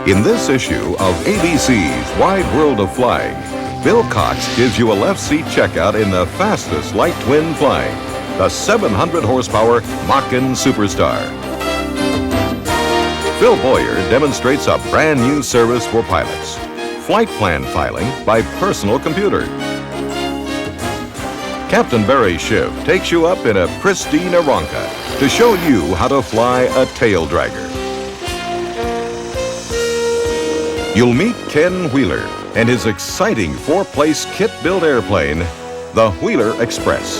In this issue of ABC's Wide World of Flying, Bill Cox gives you a left seat checkout in the fastest light twin flying, the 700 horsepower Machen Superstar. Phil Boyer demonstrates a brand new service for pilots, flight plan filing by personal computer. Captain Barry Schiff takes you up in a pristine Aeronca to show you how to fly a Taildragger. You'll meet Ken Wheeler and his exciting four-place kit-built airplane, the Wheeler Express.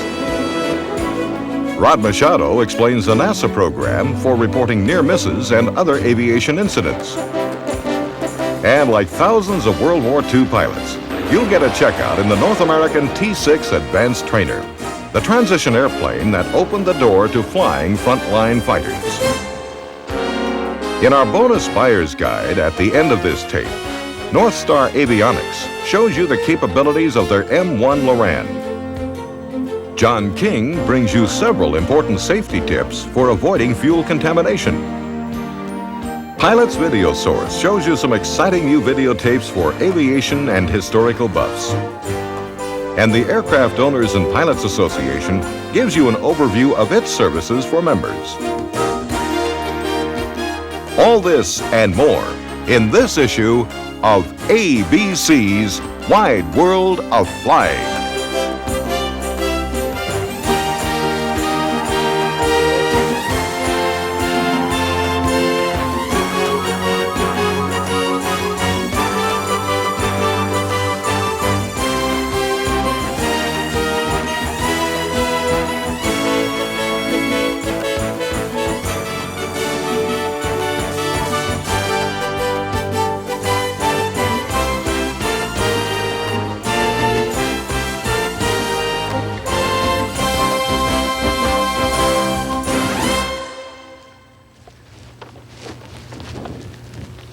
Rod Machado explains the NASA program for reporting near misses and other aviation incidents. And like thousands of World War II pilots, you'll get a checkout in the North American T-6 Advanced Trainer, the transition airplane that opened the door to flying frontline fighters. In our bonus buyer's guide at the end of this tape, Northstar Avionics shows you the capabilities of their M1 Loran. John King brings you several important safety tips for avoiding fuel contamination. Pilot's Video Source shows you some exciting new videotapes for aviation and historical buffs. And the Aircraft Owners and Pilots Association gives you an overview of its services for members. All this and more in this issue of ABC's Wide World of Flying.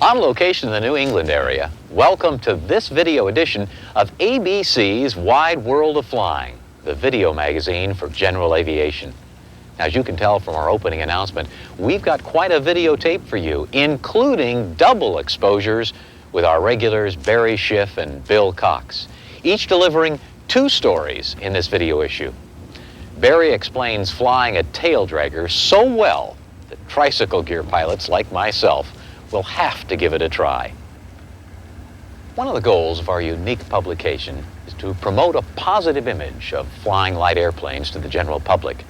On location in the New England area, welcome to this video edition of ABC's Wide World of Flying, the video magazine for general aviation. As you can tell from our opening announcement, we've got quite a videotape for you, including double exposures with our regulars Barry Schiff and Bill Cox, each delivering two stories in this video issue. Barry explains flying a Taildragger so well that tricycle gear pilots like myself will have to give it a try. One of the goals of our unique publication is to promote a positive image of flying light airplanes to the general public,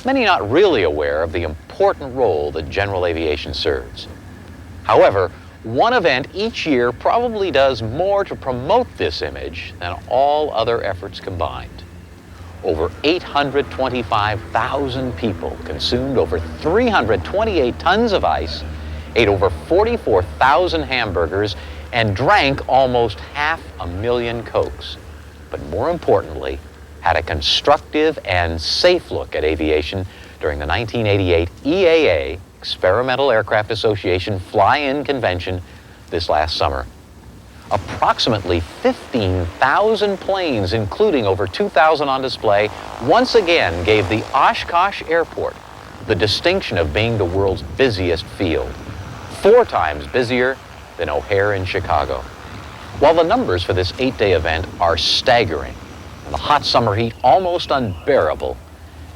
many not really aware of the important role that general aviation serves. However, one event each year probably does more to promote this image than all other efforts combined. Over 825,000 people consumed over 328 tons of ice, ate over 44,000 hamburgers, and drank almost 500,000 Cokes. But more importantly, had a constructive and safe look at aviation during the 1988 EAA, Experimental Aircraft Association Fly-In Convention this last summer. Approximately 15,000 planes, including over 2,000 on display, once again gave the Oshkosh Airport the distinction of being the world's busiest field, 4 times busier than O'Hare in Chicago. While the numbers for this 8-day event are staggering and the hot summer heat almost unbearable,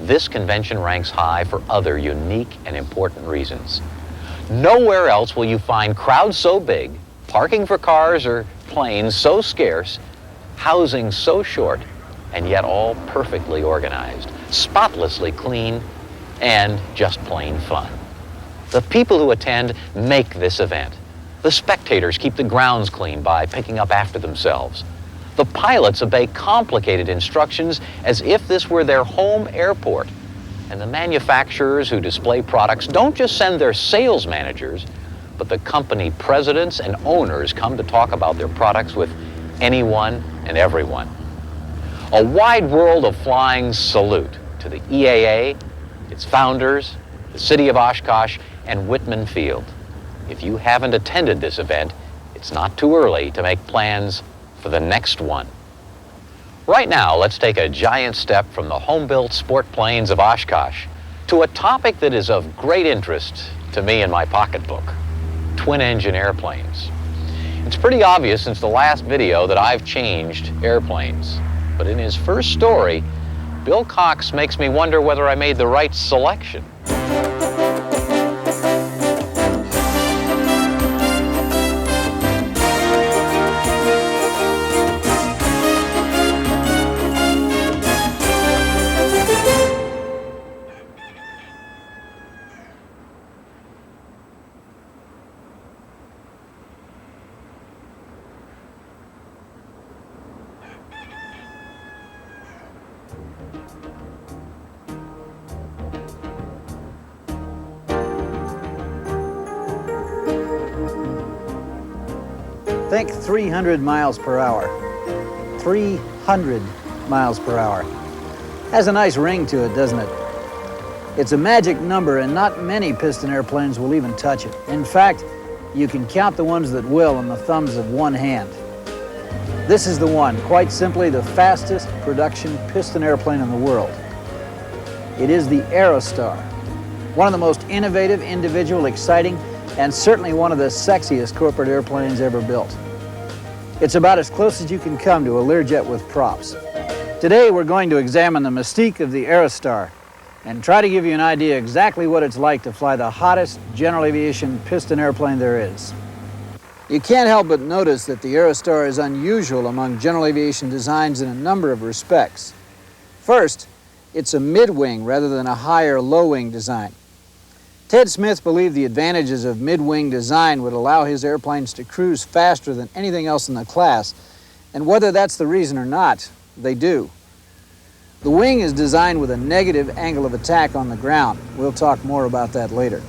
this convention ranks high for other unique and important reasons. Nowhere else will you find crowds so big, parking for cars or planes so scarce, housing so short, and yet all perfectly organized, spotlessly clean, and just plain fun. The people who attend make this event. The spectators keep the grounds clean by picking up after themselves. The pilots obey complicated instructions as if this were their home airport. And the manufacturers who display products don't just send their sales managers, but the company presidents and owners come to talk about their products with anyone and everyone. A wide world of flying salute to the EAA, its founders, the city of Oshkosh, and Whitman Field. If you haven't attended this event, it's not too early to make plans for the next one. Right now, let's take a giant step from the home-built sport planes of Oshkosh to a topic that is of great interest to me in my pocketbook: twin-engine airplanes. It's pretty obvious since the last video that I've changed airplanes. But in his first story, Bill Cox makes me wonder whether I made the right selection. Think 300 miles per hour. 300 miles per hour. Has a nice ring to it, doesn't it? It's a magic number, and not many piston airplanes will even touch it. In fact, you can count the ones that will on the thumbs of one hand. This is the one, quite simply the fastest production piston airplane in the world. It is the Aerostar, one of the most innovative, individual, exciting, and certainly one of the sexiest corporate airplanes ever built. It's about as close as you can come to a Learjet with props. Today we're going to examine the mystique of the Aerostar and try to give you an idea exactly what it's like to fly the hottest general aviation piston airplane there is. You can't help but notice that the Aerostar is unusual among general aviation designs in a number of respects. First, it's a mid-wing rather than a high or low-wing design. Ted Smith believed the advantages of mid-wing design would allow his airplanes to cruise faster than anything else in the class, and whether that's the reason or not, they do. The wing is designed with a negative angle of attack on the ground. We'll talk more about that later.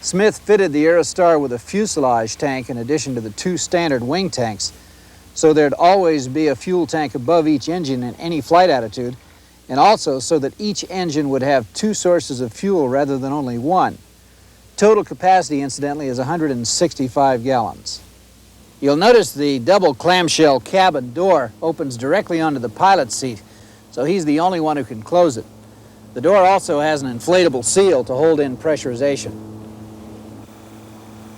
Smith fitted the Aerostar with a fuselage tank in addition to the two standard wing tanks, so there'd always be a fuel tank above each engine in any flight attitude, and also so that each engine would have two sources of fuel rather than only one. Total capacity, incidentally, is 165 gallons. You'll notice the double clamshell cabin door opens directly onto the pilot's seat, so he's the only one who can close it. The door also has an inflatable seal to hold in pressurization.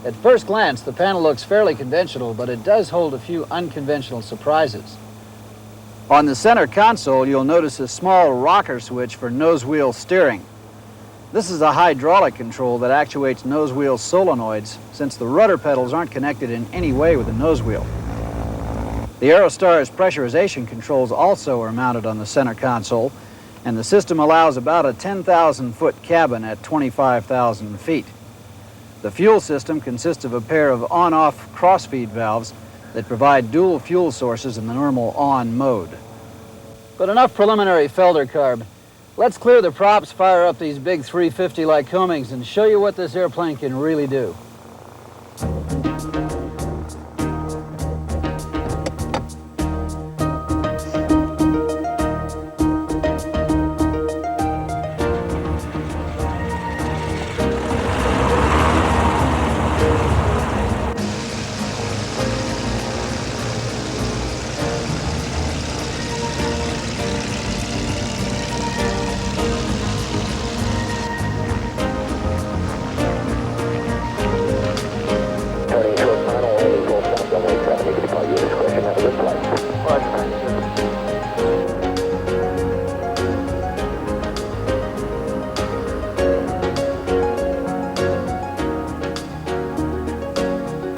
At first glance, the panel looks fairly conventional, but it does hold a few unconventional surprises. On the center console, you'll notice a small rocker switch for nose wheel steering. This is a hydraulic control that actuates nose wheel solenoids, since the rudder pedals aren't connected in any way with the nose wheel. The Aerostar's pressurization controls also are mounted on the center console, and the system allows about a 10,000-foot cabin at 25,000 feet. The fuel system consists of a pair of on-off crossfeed valves that provide dual fuel sources in the normal on mode. But enough preliminary Felder carb. Let's clear the props, fire up these big 350 Lycomings, and show you what this airplane can really do.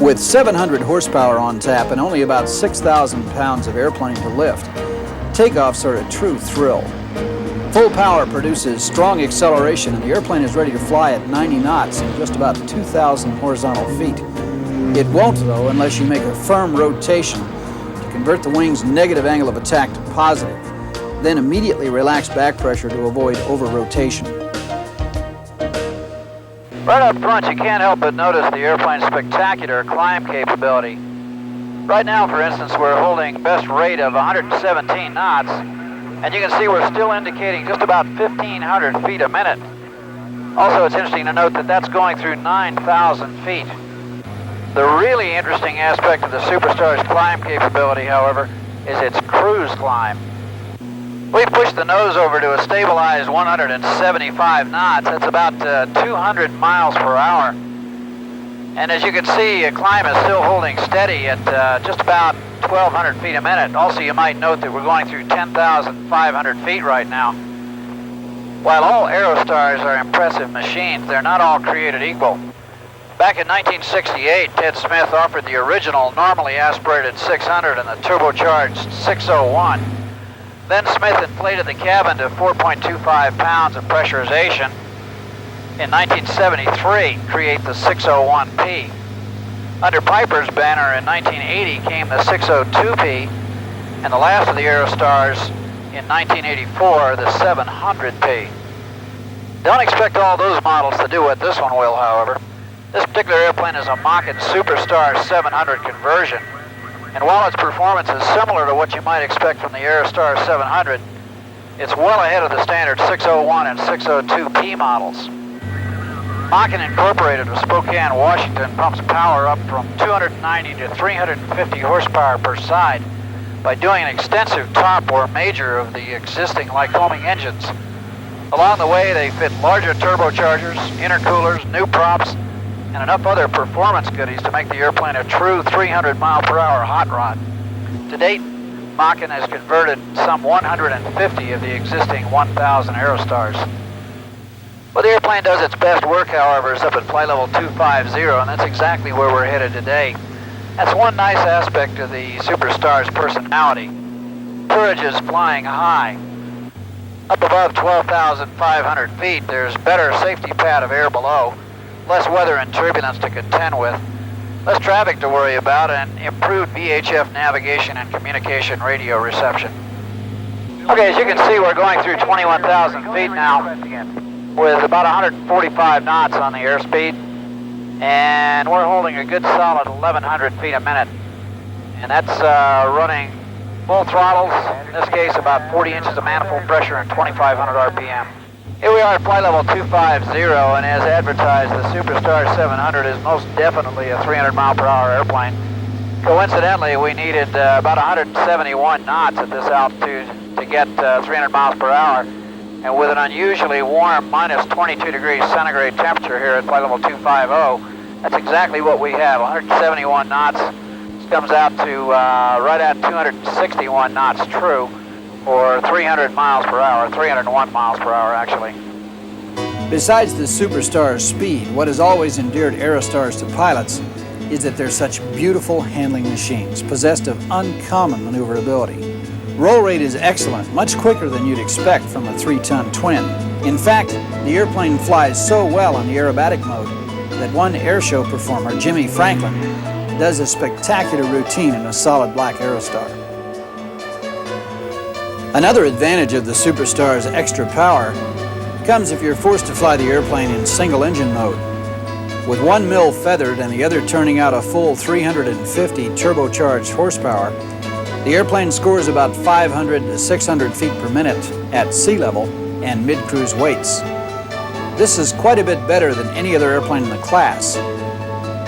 With 700 horsepower on tap and only about 6,000 pounds of airplane to lift, takeoffs are a true thrill. Full power produces strong acceleration, and the airplane is ready to fly at 90 knots in just about 2,000 horizontal feet. It won't, though, unless you make a firm rotation to convert the wing's negative angle of attack to positive, then immediately relax back pressure to avoid over-rotation. Right up front, you can't help but notice the airplane's spectacular climb capability. Right now, for instance, we're holding best rate of 117 knots, and you can see we're still indicating just about 1,500 feet a minute. Also, it's interesting to note that that's going through 9,000 feet. The really interesting aspect of the Superstar's climb capability, however, is its cruise climb. We've pushed the nose over to a stabilized 175 knots. That's about 200 miles per hour. And as you can see, climb is still holding steady at just about 1,200 feet a minute. Also, you might note that we're going through 10,500 feet right now. While all Aerostars are impressive machines, they're not all created equal. Back in 1968, Ted Smith offered the original normally aspirated 600 and the turbocharged 601. Then Smith inflated the cabin to 4.25 pounds of pressurization. In 1973, create the 601P. Under Piper's banner in 1980 came the 602P, and the last of the Aerostars in 1984, the 700P. Don't expect all those models to do what this one will, however. This particular airplane is a Machen Superstar 700 conversion, and while its performance is similar to what you might expect from the Aerostar 700, it's well ahead of the standard 601 and 602P models. Machen Incorporated of Spokane, Washington pumps power up from 290 to 350 horsepower per side by doing an extensive top or major of the existing Lycoming engines. Along the way, they fit larger turbochargers, intercoolers, new props, and enough other performance goodies to make the airplane a true 300-mile-per-hour hot rod. To date, Machen has converted some 150 of the existing 1,000 Aerostars. Well, the airplane does its best work, however, is up at flight level 250, and that's exactly where we're headed today. That's one nice aspect of the Superstar's personality. Courage is flying high. Up above 12,500 feet, there's better safety pad of air below, less weather and turbulence to contend with, less traffic to worry about, and improved VHF navigation and communication radio reception. Okay, as you can see, we're going through 21,000 feet now with about 145 knots on the airspeed, and we're holding a good solid 1,100 feet a minute. And that's running full throttles, in this case about 40 inches of manifold pressure and 2,500 RPM. Here we are at flight level 250, and as advertised, the Superstar 700 is most definitely a 300-mile-per-hour airplane. Coincidentally, we needed about 171 knots at this altitude to get 300 miles per hour, and with an unusually warm minus 22 degrees centigrade temperature here at flight level 250, that's exactly what we have, 171 knots. This comes out to right at 261 knots true, or 300 miles per hour, 301 miles per hour actually. Besides the Superstar's speed, what has always endeared Aerostars to pilots is that they're such beautiful handling machines, possessed of uncommon maneuverability. Roll rate is excellent, much quicker than you'd expect from a 3-ton twin. In fact, the airplane flies so well in the aerobatic mode that one airshow performer, Jimmy Franklin, does a spectacular routine in a solid black Aerostar. Another advantage of the Superstar's extra power comes if you're forced to fly the airplane in single engine mode. With one mill feathered and the other turning out a full 350 turbocharged horsepower, the airplane scores about 500 to 600 feet per minute at sea level and mid-cruise weights. This is quite a bit better than any other airplane in the class,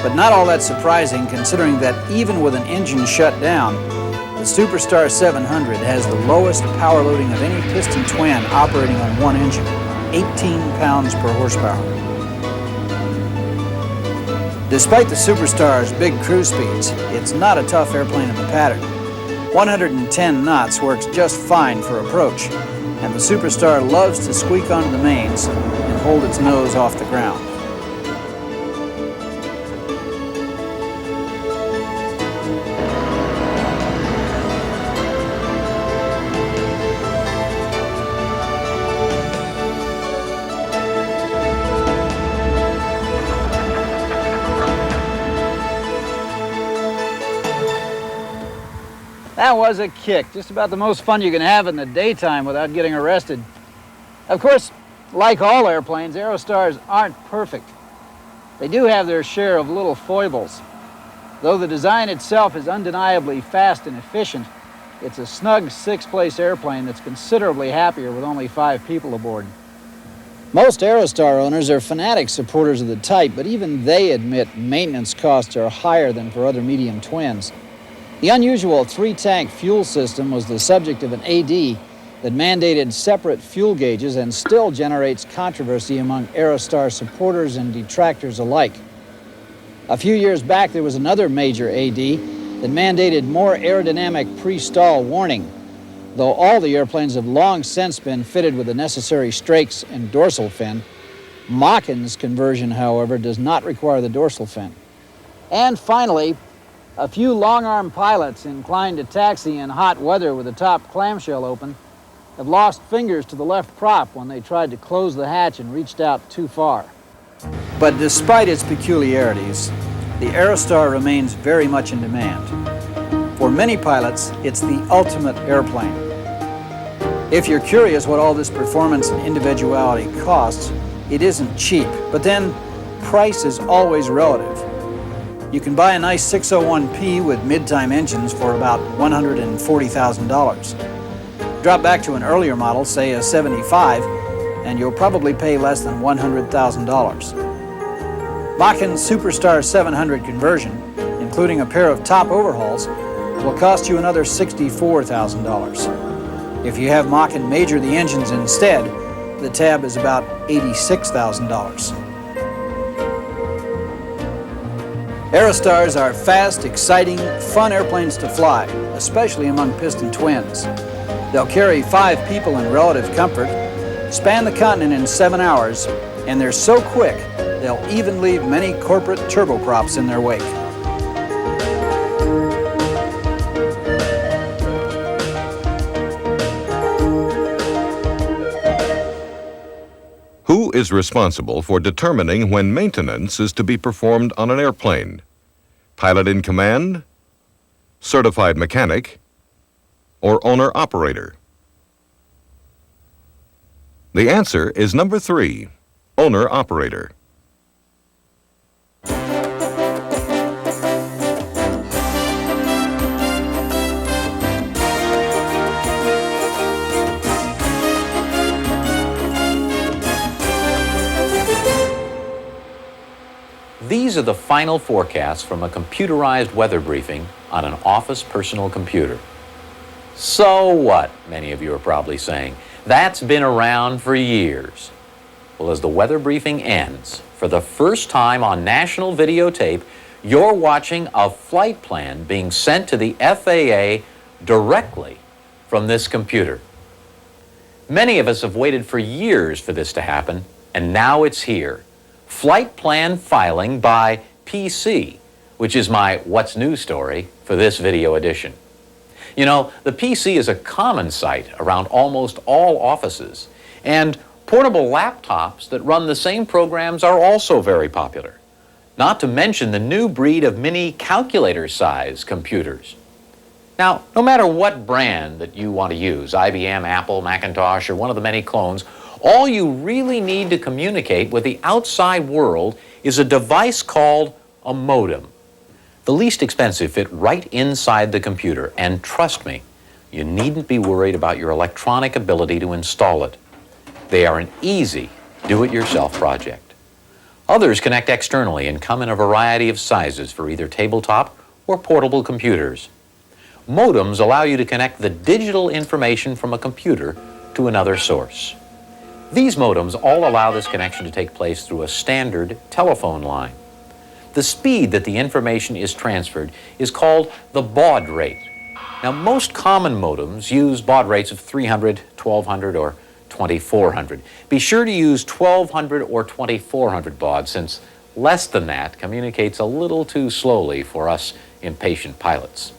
but not all that surprising considering that even with an engine shut down, the Superstar 700 has the lowest power loading of any piston twin operating on one engine, 18 pounds per horsepower. Despite the Superstar's big cruise speeds, it's not a tough airplane in the pattern. 110 knots works just fine for approach, and the Superstar loves to squeak onto the mains and hold its nose off the ground. That was a kick, just about the most fun you can have in the daytime without getting arrested. Of course, like all airplanes, Aerostars aren't perfect. They do have their share of little foibles. Though the design itself is undeniably fast and efficient, it's a snug six-place airplane that's considerably happier with only 5 people aboard. Most Aerostar owners are fanatic supporters of the type, but even they admit maintenance costs are higher than for other medium twins. The unusual 3-tank fuel system was the subject of an AD that mandated separate fuel gauges and still generates controversy among Aerostar supporters and detractors alike. A few years back, there was another major AD that mandated more aerodynamic pre-stall warning, though all the airplanes have long since been fitted with the necessary strakes and dorsal fin. Machen's conversion, however, does not require the dorsal fin. And finally, a few long-arm pilots inclined to taxi in hot weather with the top clamshell open have lost fingers to the left prop when they tried to close the hatch and reached out too far. But despite its peculiarities, the Aerostar remains very much in demand. For many pilots, it's the ultimate airplane. If you're curious what all this performance and individuality costs, it isn't cheap, but then price is always relative. You can buy a nice 601P with mid-time engines for about $140,000. Drop back to an earlier model, say a 75, and you'll probably pay less than $100,000. Machen's Superstar 700 conversion, including a pair of top overhauls, will cost you another $64,000. If you have Machen major the engines instead, the tab is about $86,000. Aerostars are fast, exciting, fun airplanes to fly, especially among piston twins. They'll carry 5 people in relative comfort, span the continent in 7 hours, and they're so quick, they'll even leave many corporate turboprops in their wake. Who is responsible for determining when maintenance is to be performed on an airplane? Pilot in command, certified mechanic, or owner-operator? The answer is number 3, owner-operator. These are the final forecasts from a computerized weather briefing on an office personal computer. So what, many of you are probably saying. That's been around for years. Well, as the weather briefing ends, for the first time on national videotape, you're watching a flight plan being sent to the FAA directly from this computer. Many of us have waited for years for this to happen, and now it's here. Flight plan filing by PC, which is my What's New story for this video edition. You know, the PC is a common sight around almost all offices, and portable laptops that run the same programs are also very popular, not to mention the new breed of mini calculator-sized computers. Now, no matter what brand that you want to use, IBM, Apple, Macintosh, or one of the many clones, all you really need to communicate with the outside world is a device called a modem. The least expensive fit right inside the computer, and trust me, you needn't be worried about your electronic ability to install it. They are an easy do-it-yourself project. Others connect externally and come in a variety of sizes for either tabletop or portable computers. Modems allow you to connect the digital information from a computer to another source. These modems all allow this connection to take place through a standard telephone line. The speed that the information is transferred is called the baud rate. Now, most common modems use baud rates of 300, 1200, or 2400. Be sure to use 1200 or 2400 baud, since less than that communicates a little too slowly for us impatient pilots.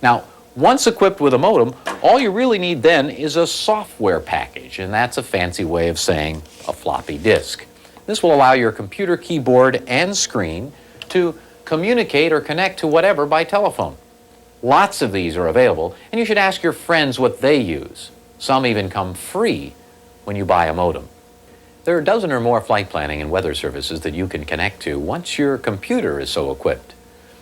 Now, once equipped with a modem, all you really need then is a software package, and that's a fancy way of saying a floppy disk. This will allow your computer keyboard and screen to communicate or connect to whatever by telephone. Lots of these are available, and you should ask your friends what they use. Some even come free when you buy a modem. There are a dozen or more flight planning and weather services that you can connect to once your computer is so equipped.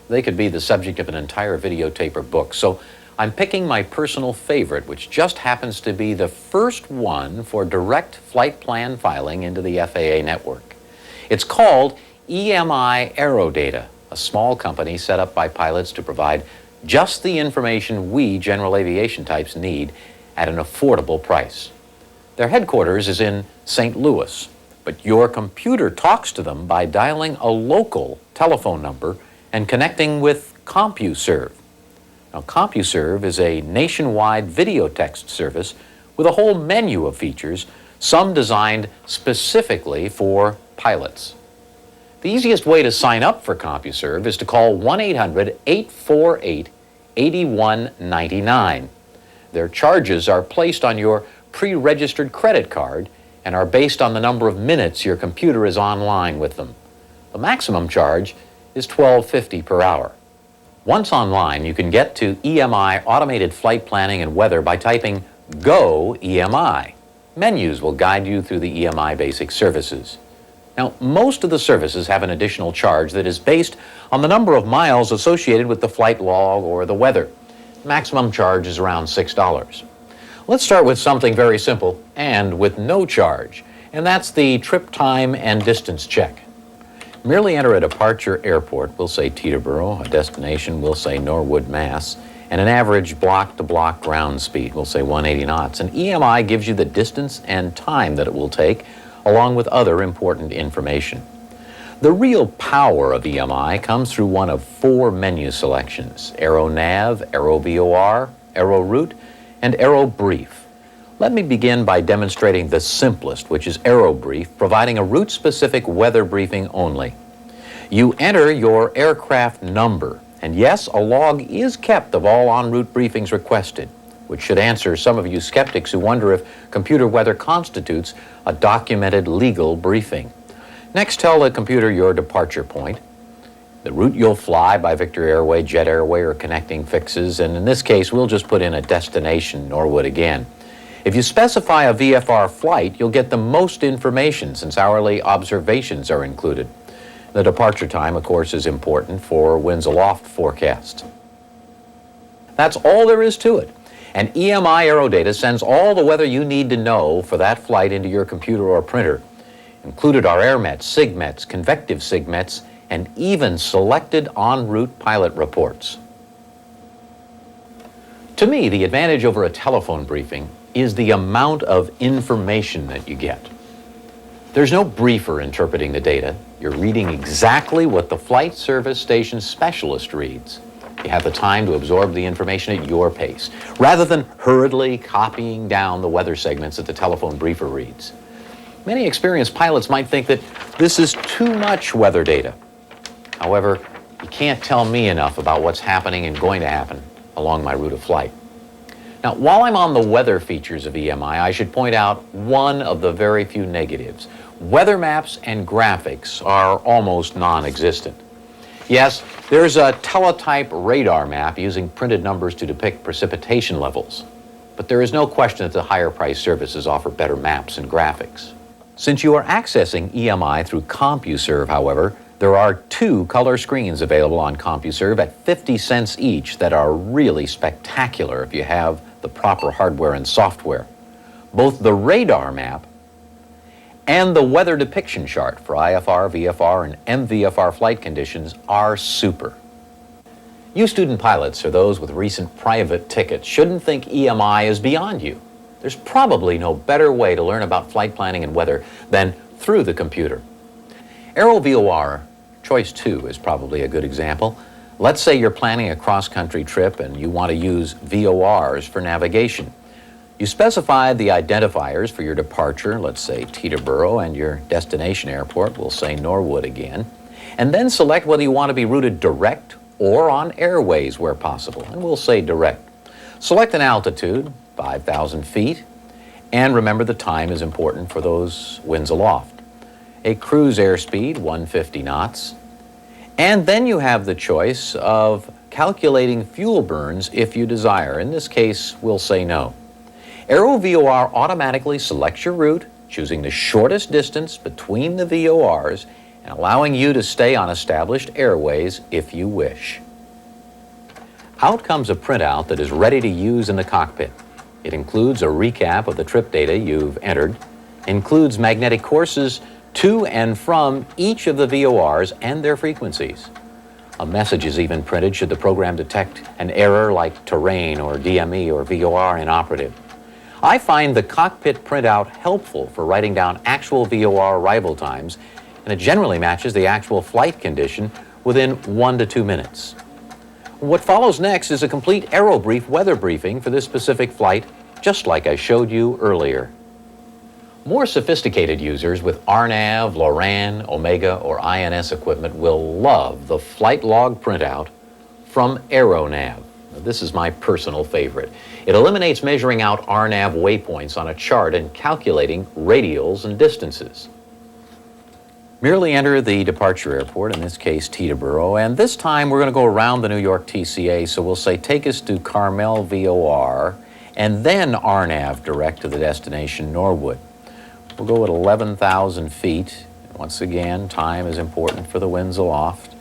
They could be the subject of an entire videotape or book, so I'm picking my personal favorite, which just happens to be the first one for direct flight plan filing into the FAA network. It's called EMI Aerodata, a small company set up by pilots to provide just the information we general aviation types need at an affordable price. Their headquarters is in St. Louis, but your computer talks to them by dialing a local telephone number and connecting with CompuServe. Now, CompuServe is a nationwide video text service with a whole menu of features, some designed specifically for pilots. The easiest way to sign up for CompuServe is to call 1-800-848-8199. Their charges are placed on your pre-registered credit card and are based on the number of minutes your computer is online with them. The maximum charge is $12.50 per hour. Once online, you can get to EMI Automated Flight Planning and Weather by typing Go EMI. Menus will guide you through the EMI basic services. Now, most of the services have an additional charge that is based on the number of miles associated with the flight log or the weather. Maximum charge is around $6. Let's start with something very simple and with no charge, and that's the trip time and distance check. Merely enter a departure airport, we'll say Teterboro, a destination, we'll say Norwood, Mass., and an average block-to-block ground speed, we'll say 180 knots. And EMI gives you the distance and time that it will take, along with other important information. The real power of EMI comes through one of 4 menu selections: AeroNav, AeroVOR, AeroRoute, and AeroBrief. Let me begin by demonstrating the simplest, which is AeroBrief, providing a route-specific weather briefing only. You enter your aircraft number, and yes, a log is kept of all en route briefings requested, which should answer some of you skeptics who wonder if computer weather constitutes a documented legal briefing. Next, tell the computer your departure point, the route you'll fly by Victor Airway, Jet Airway, or connecting fixes, and in this case, we'll just put in a destination, Norwood again. If you specify a VFR flight, you'll get the most information since hourly observations are included. The departure time, of course, is important for winds aloft forecast. That's all there is to it. And EMI Aerodata sends all the weather you need to know for that flight into your computer or printer. Included are AirMets, SIGMETs, convective SIGMETs, and even selected en route pilot reports. To me, the advantage over a telephone briefing is the amount of information that you get. There's no briefer interpreting the data. You're reading exactly what the flight service station specialist reads. You have the time to absorb the information at your pace, rather than hurriedly copying down the weather segments that the telephone briefer reads. Many experienced pilots might think that this is too much weather data. However, you can't tell me enough about what's happening and going to happen along my route of flight. Now, while I'm on the weather features of EMI, I should point out one of the very few negatives. Weather maps and graphics are almost non-existent. Yes, there's a teletype radar map using printed numbers to depict precipitation levels, but there is no question that the higher priced services offer better maps and graphics. Since you are accessing EMI through CompuServe, however, there are 2 color screens available on CompuServe at 50 cents each that are really spectacular if you have the proper hardware and software. Both the radar map and the weather depiction chart for IFR, VFR, and MVFR flight conditions are super. You student pilots or those with recent private tickets shouldn't think EMI is beyond you. There's probably no better way to learn about flight planning and weather than through the computer. AeroVOR Choice 2 is probably a good example. Let's say you're planning a cross-country trip and you want to use VORs for navigation. You specify the identifiers for your departure, let's say Teterboro, and your destination airport, we'll say Norwood again, and then select whether you want to be routed direct or on airways where possible, and we'll say direct. Select an altitude, 5,000 feet, and remember the time is important for those winds aloft. A cruise airspeed, 150 knots, and then you have the choice of calculating fuel burns if you desire. In this case, we'll say no. AeroVOR automatically selects your route, choosing the shortest distance between the VORs and allowing you to stay on established airways if you wish. Out comes a printout that is ready to use in the cockpit. It includes a recap of the trip data you've entered, includes magnetic courses to and from each of the VORs and their frequencies. A message is even printed should the program detect an error like terrain or DME or VOR inoperative. I find the cockpit printout helpful for writing down actual VOR arrival times, and it generally matches the actual flight condition within 1 to 2 minutes. What follows next is a complete aerobrief weather briefing for this specific flight, just like I showed you earlier. More sophisticated users with RNAV, LORAN, Omega, or INS equipment will love the flight log printout from AeroNav. This is my personal favorite. It eliminates measuring out RNAV waypoints on a chart and calculating radials and distances. Merely enter the departure airport, in this case Teterboro, and this time we're going to go around the New York TCA, so we'll say take us to Carmel VOR and then RNAV direct to the destination Norwood. We'll go at 11,000 feet. Once again, time is important for the winds aloft,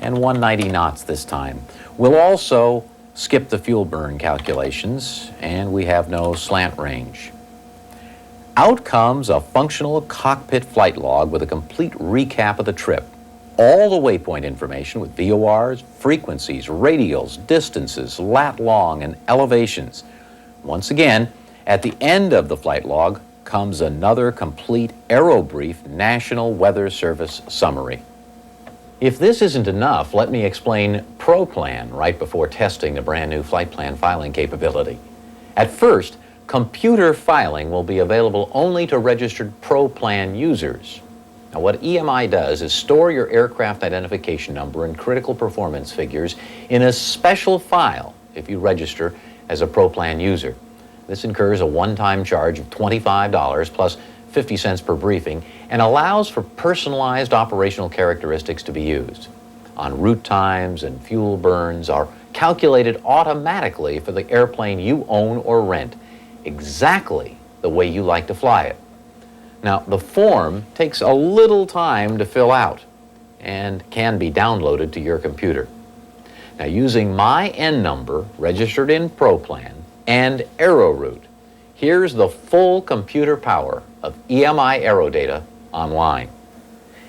and 190 knots this time. We'll also skip the fuel burn calculations, and we have no slant range. Out comes a functional cockpit flight log with a complete recap of the trip. All the waypoint information with VORs, frequencies, radials, distances, lat long, and elevations. Once again, at the end of the flight log comes another complete aerobrief National Weather Service summary. If this isn't enough, let me explain ProPlan right before testing the brand new flight plan filing capability. At first, computer filing will be available only to registered ProPlan users. Now, what EMI does is store your aircraft identification number and critical performance figures in a special file if you register as a ProPlan user. This incurs a one-time charge of $25 plus 50 cents per briefing and allows for personalized operational characteristics to be used. En route times and fuel burns are calculated automatically for the airplane you own or rent, exactly the way you like to fly it. Now, the form takes a little time to fill out and can be downloaded to your computer. Now, using my N number registered in ProPlan and AeroRoute, here's the full computer power of EMI Aerodata online.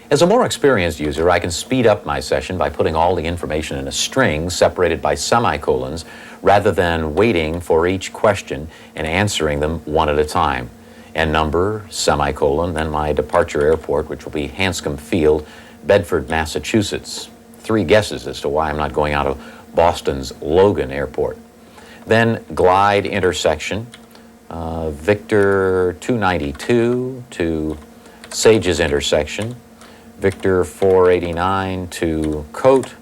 As a more experienced user, I can speed up my session by putting all the information in a string separated by semicolons rather than waiting for each question and answering them one at a time. N number, semicolon, then my departure airport, which will be Hanscom Field, Bedford, Massachusetts. 3 guesses as to why I'm not going out of Boston's Logan Airport. Then glide intersection, Victor 292 to Sages intersection, Victor 489 to Cote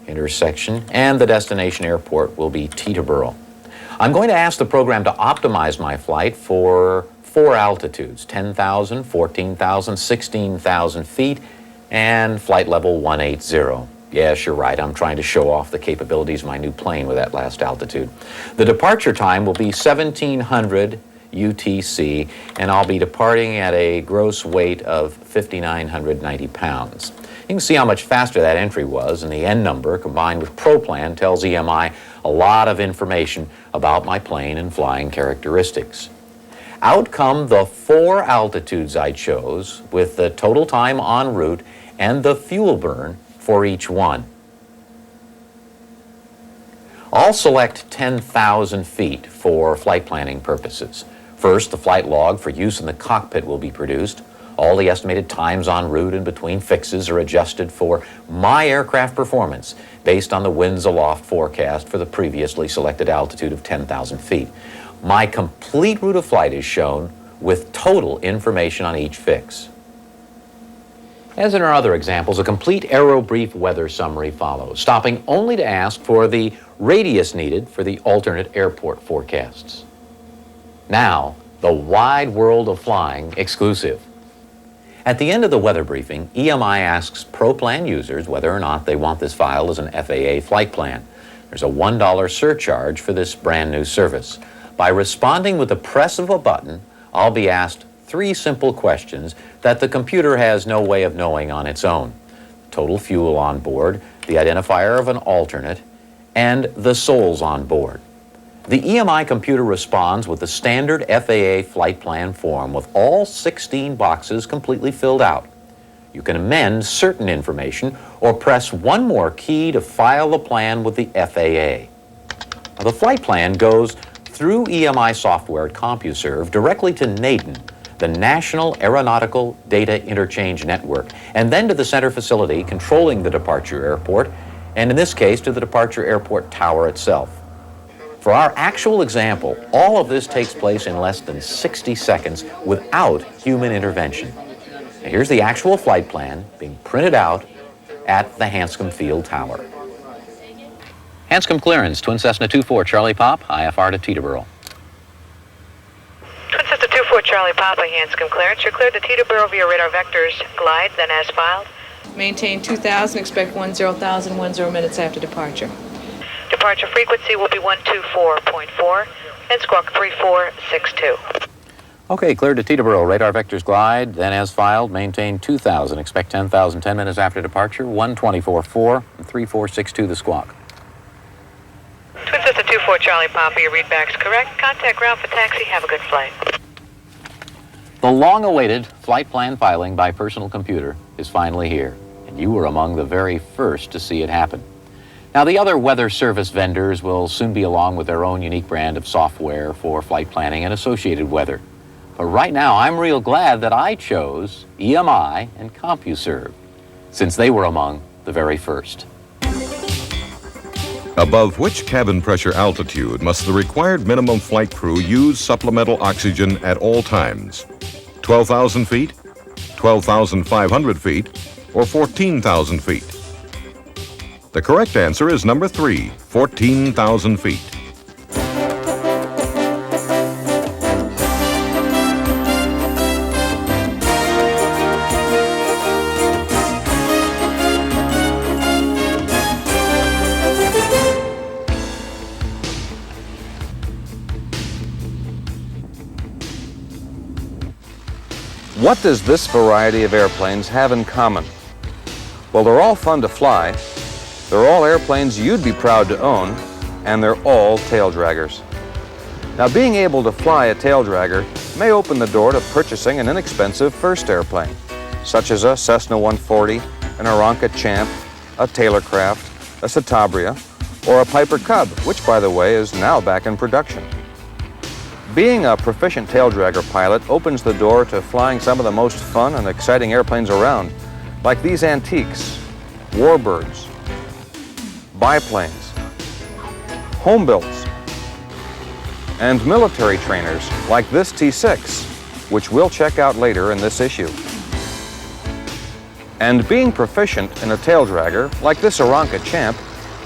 intersection, and the destination airport will be Teterboro. I'm going to ask the program to optimize my flight for 4 altitudes, 10,000, 14,000, 16,000 feet, and flight level 180. Yes, you're right, I'm trying to show off the capabilities of my new plane with that last altitude. The departure time will be 1700 UTC, and I'll be departing at a gross weight of 5,990 pounds. You can see how much faster that entry was, and the N number combined with ProPlan tells EMI a lot of information about my plane and flying characteristics. Out come the 4 altitudes I chose with the total time en route and the fuel burn for each one. I'll select 10,000 feet for flight planning purposes. First, the flight log for use in the cockpit will be produced. All the estimated times en route and between fixes are adjusted for my aircraft performance based on the winds aloft forecast for the previously selected altitude of 10,000 feet. My complete route of flight is shown with total information on each fix. As in our other examples, a complete aerobrief weather summary follows, stopping only to ask for the radius needed for the alternate airport forecasts. Now, the wide world of flying exclusive. At the end of the weather briefing, EMI asks ProPlan users whether or not they want this file as an FAA flight plan. There's a $1 surcharge for this brand new service. By responding with the press of a button, I'll be asked 3 simple questions that the computer has no way of knowing on its own. Total fuel on board, the identifier of an alternate, and the souls on board. The EMI computer responds with the standard FAA flight plan form with all 16 boxes completely filled out. You can amend certain information or press one more key to file the plan with the FAA. Now, the flight plan goes through through EMI software at CompuServe directly to NADEN, the National Aeronautical Data Interchange Network, and then to the center facility controlling the departure airport, and in this case to the departure airport tower itself. For our actual example, all of this takes place in less than 60 seconds without human intervention. Now, here's the actual flight plan being printed out at the Hanscom Field Tower. Hanscom clearance, Twin Cessna 24 Charlie Pop, IFR to Teterboro. Twin Cessna 24 Charlie Papa, Hanscom clearance. You're cleared to Teterboro via radar vectors. Glide, then as filed. Maintain 2,000, expect 10,000, 10 minutes after departure. Departure frequency will be 124.4 and squawk 3462. Okay, cleared to Teterboro, radar vectors glide, then as filed, maintain 2,000, expect 10,000 10 minutes after departure, 124.4 and 3462 the squawk. Twin Cessna 24 Charlie Papa, your readback's correct. Contact ground for taxi. Have a good flight. The long-awaited flight plan filing by personal computer is finally here, and you were among the very first to see it happen. Now, the other weather service vendors will soon be along with their own unique brand of software for flight planning and associated weather. But right now, I'm real glad that I chose EMI and CompuServe, since they were among the very first. Above which cabin pressure altitude must the required minimum flight crew use supplemental oxygen at all times? 12,000 feet, 12,500 feet, or 14,000 feet? The correct answer is number 3, 14,000 feet. What does this variety of airplanes have in common? Well, they're all fun to fly, they're all airplanes you'd be proud to own, and they're all taildraggers. Now, being able to fly a taildragger may open the door to purchasing an inexpensive first airplane, such as a Cessna 140, an Aeronca Champ, a Tailorcraft, a Citabria, or a Piper Cub, which, by the way, is now back in production. Being a proficient taildragger pilot opens the door to flying some of the most fun and exciting airplanes around, like these antiques, warbirds, biplanes, homebuilts, and military trainers like this T6, which we'll check out later in this issue. And being proficient in a taildragger, like this Aeronca Champ,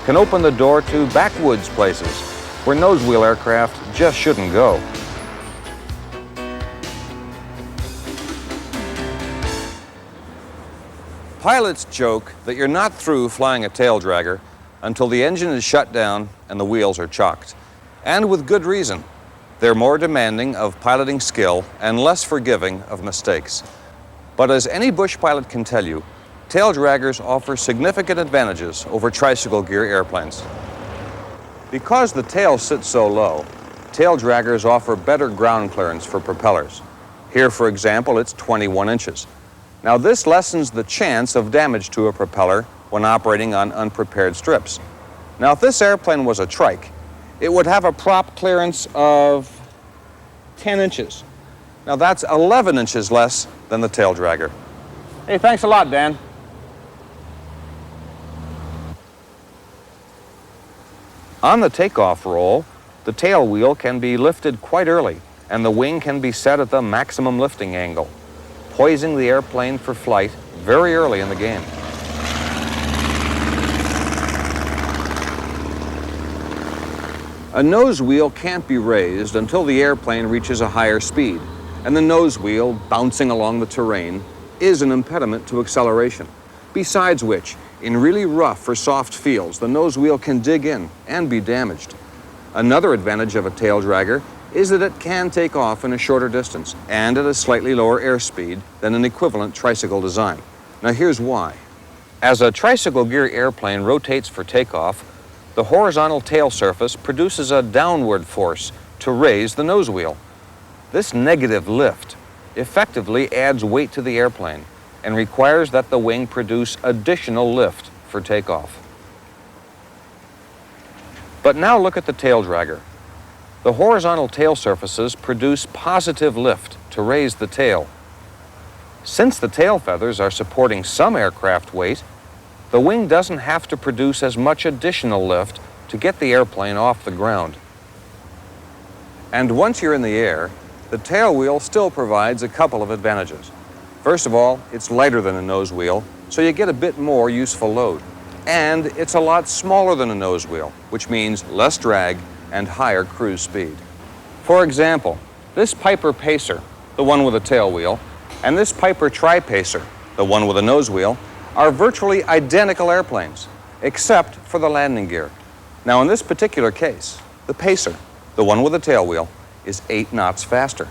can open the door to backwoods places where nose-wheel aircraft just shouldn't go. Pilots joke that you're not through flying a taildragger until the engine is shut down and the wheels are chocked. And with good reason. They're more demanding of piloting skill and less forgiving of mistakes. But as any bush pilot can tell you, taildraggers offer significant advantages over tricycle gear airplanes. Because the tail sits so low, taildraggers offer better ground clearance for propellers. Here, for example, it's 21 inches. Now, this lessens the chance of damage to a propeller when operating on unprepared strips. Now, if this airplane was a trike, it would have a prop clearance of 10 inches. Now, that's 11 inches less than the taildragger. Hey, thanks a lot, Dan. On the takeoff roll, the tail wheel can be lifted quite early, and the wing can be set at the maximum lifting angle, poising the airplane for flight very early in the game. A nose wheel can't be raised until the airplane reaches a higher speed, and the nose wheel, bouncing along the terrain, is an impediment to acceleration. Besides which, in really rough or soft fields, the nose wheel can dig in and be damaged. Another advantage of a taildragger is that it can take off in a shorter distance and at a slightly lower airspeed than an equivalent tricycle design. Now, here's why. As a tricycle gear airplane rotates for takeoff, the horizontal tail surface produces a downward force to raise the nose wheel. This negative lift effectively adds weight to the airplane and requires that the wing produce additional lift for takeoff. But now look at the taildragger. The horizontal tail surfaces produce positive lift to raise the tail. Since the tail feathers are supporting some aircraft weight, the wing doesn't have to produce as much additional lift to get the airplane off the ground. And once you're in the air, the tail wheel still provides a couple of advantages. First of all, it's lighter than a nose wheel, so you get a bit more useful load. And it's a lot smaller than a nose wheel, which means less drag and higher cruise speed. For example, this Piper Pacer, the one with a tail wheel, and this Piper Tri-Pacer, the one with a nose wheel, are virtually identical airplanes, except for the landing gear. Now, in this particular case, the Pacer, the one with the tail wheel, is 8 knots faster.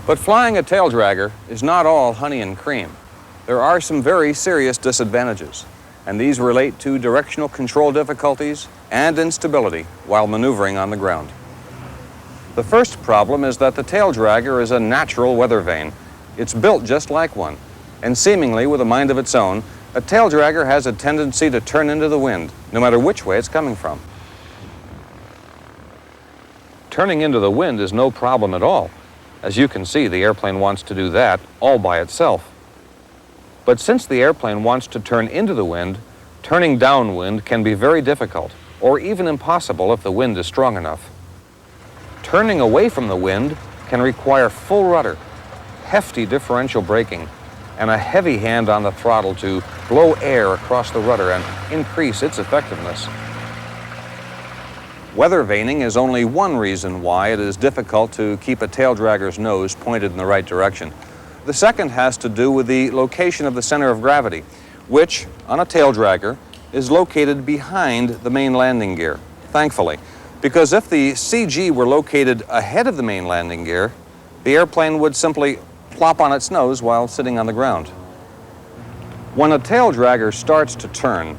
But flying a taildragger is not all honey and cream. There are some very serious disadvantages, and these relate to directional control difficulties and instability while maneuvering on the ground. The first problem is that the taildragger is a natural weather vane. It's built just like one, and seemingly with a mind of its own, a taildragger has a tendency to turn into the wind, no matter which way it's coming from. Turning into the wind is no problem at all. As you can see, the airplane wants to do that all by itself. But since the airplane wants to turn into the wind, turning downwind can be very difficult, or even impossible if the wind is strong enough. Turning away from the wind can require full rudder, hefty differential braking, and a heavy hand on the throttle to blow air across the rudder and increase its effectiveness. Weather vaning is only one reason why it is difficult to keep a taildragger's nose pointed in the right direction. The second has to do with the location of the center of gravity, which, on a taildragger, is located behind the main landing gear, thankfully. Because if the CG were located ahead of the main landing gear, the airplane would simply plop on its nose while sitting on the ground. When a taildragger starts to turn,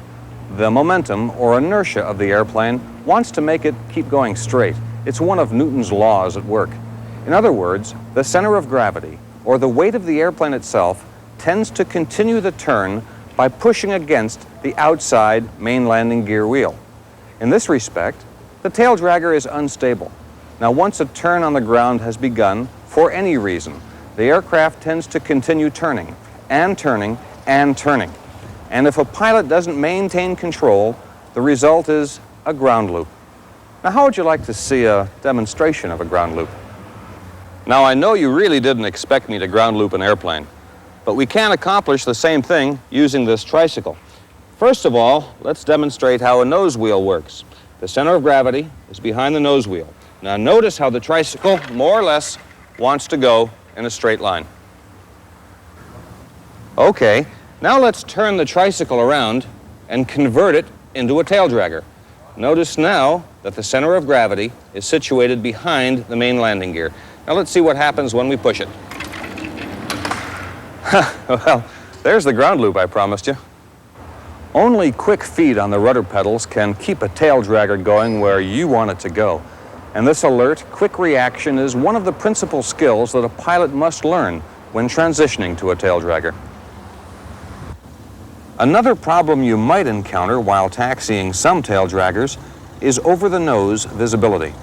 the momentum or inertia of the airplane wants to make it keep going straight. It's one of Newton's laws at work. In other words, the center of gravity, or the weight of the airplane itself, tends to continue the turn by pushing against the outside main landing gear wheel. In this respect, the taildragger is unstable. Now, once a turn on the ground has begun, for any reason, the aircraft tends to continue turning and turning and turning. And if a pilot doesn't maintain control, the result is a ground loop. Now, how would you like to see a demonstration of a ground loop? Now, I know you really didn't expect me to ground loop an airplane, but we can accomplish the same thing using this tricycle. First of all, let's demonstrate how a nose wheel works. The center of gravity is behind the nose wheel. Now, notice how the tricycle, more or less, wants to go in a straight line. Okay. Now let's turn the tricycle around and convert it into a taildragger. Notice now that the center of gravity is situated behind the main landing gear. Now let's see what happens when we push it. Well, there's the ground loop I promised you. Only quick feet on the rudder pedals can keep a taildragger going where you want it to go. And this alert, quick reaction is one of the principal skills that a pilot must learn when transitioning to a taildragger. Another problem you might encounter while taxiing some taildraggers is over-the-nose visibility.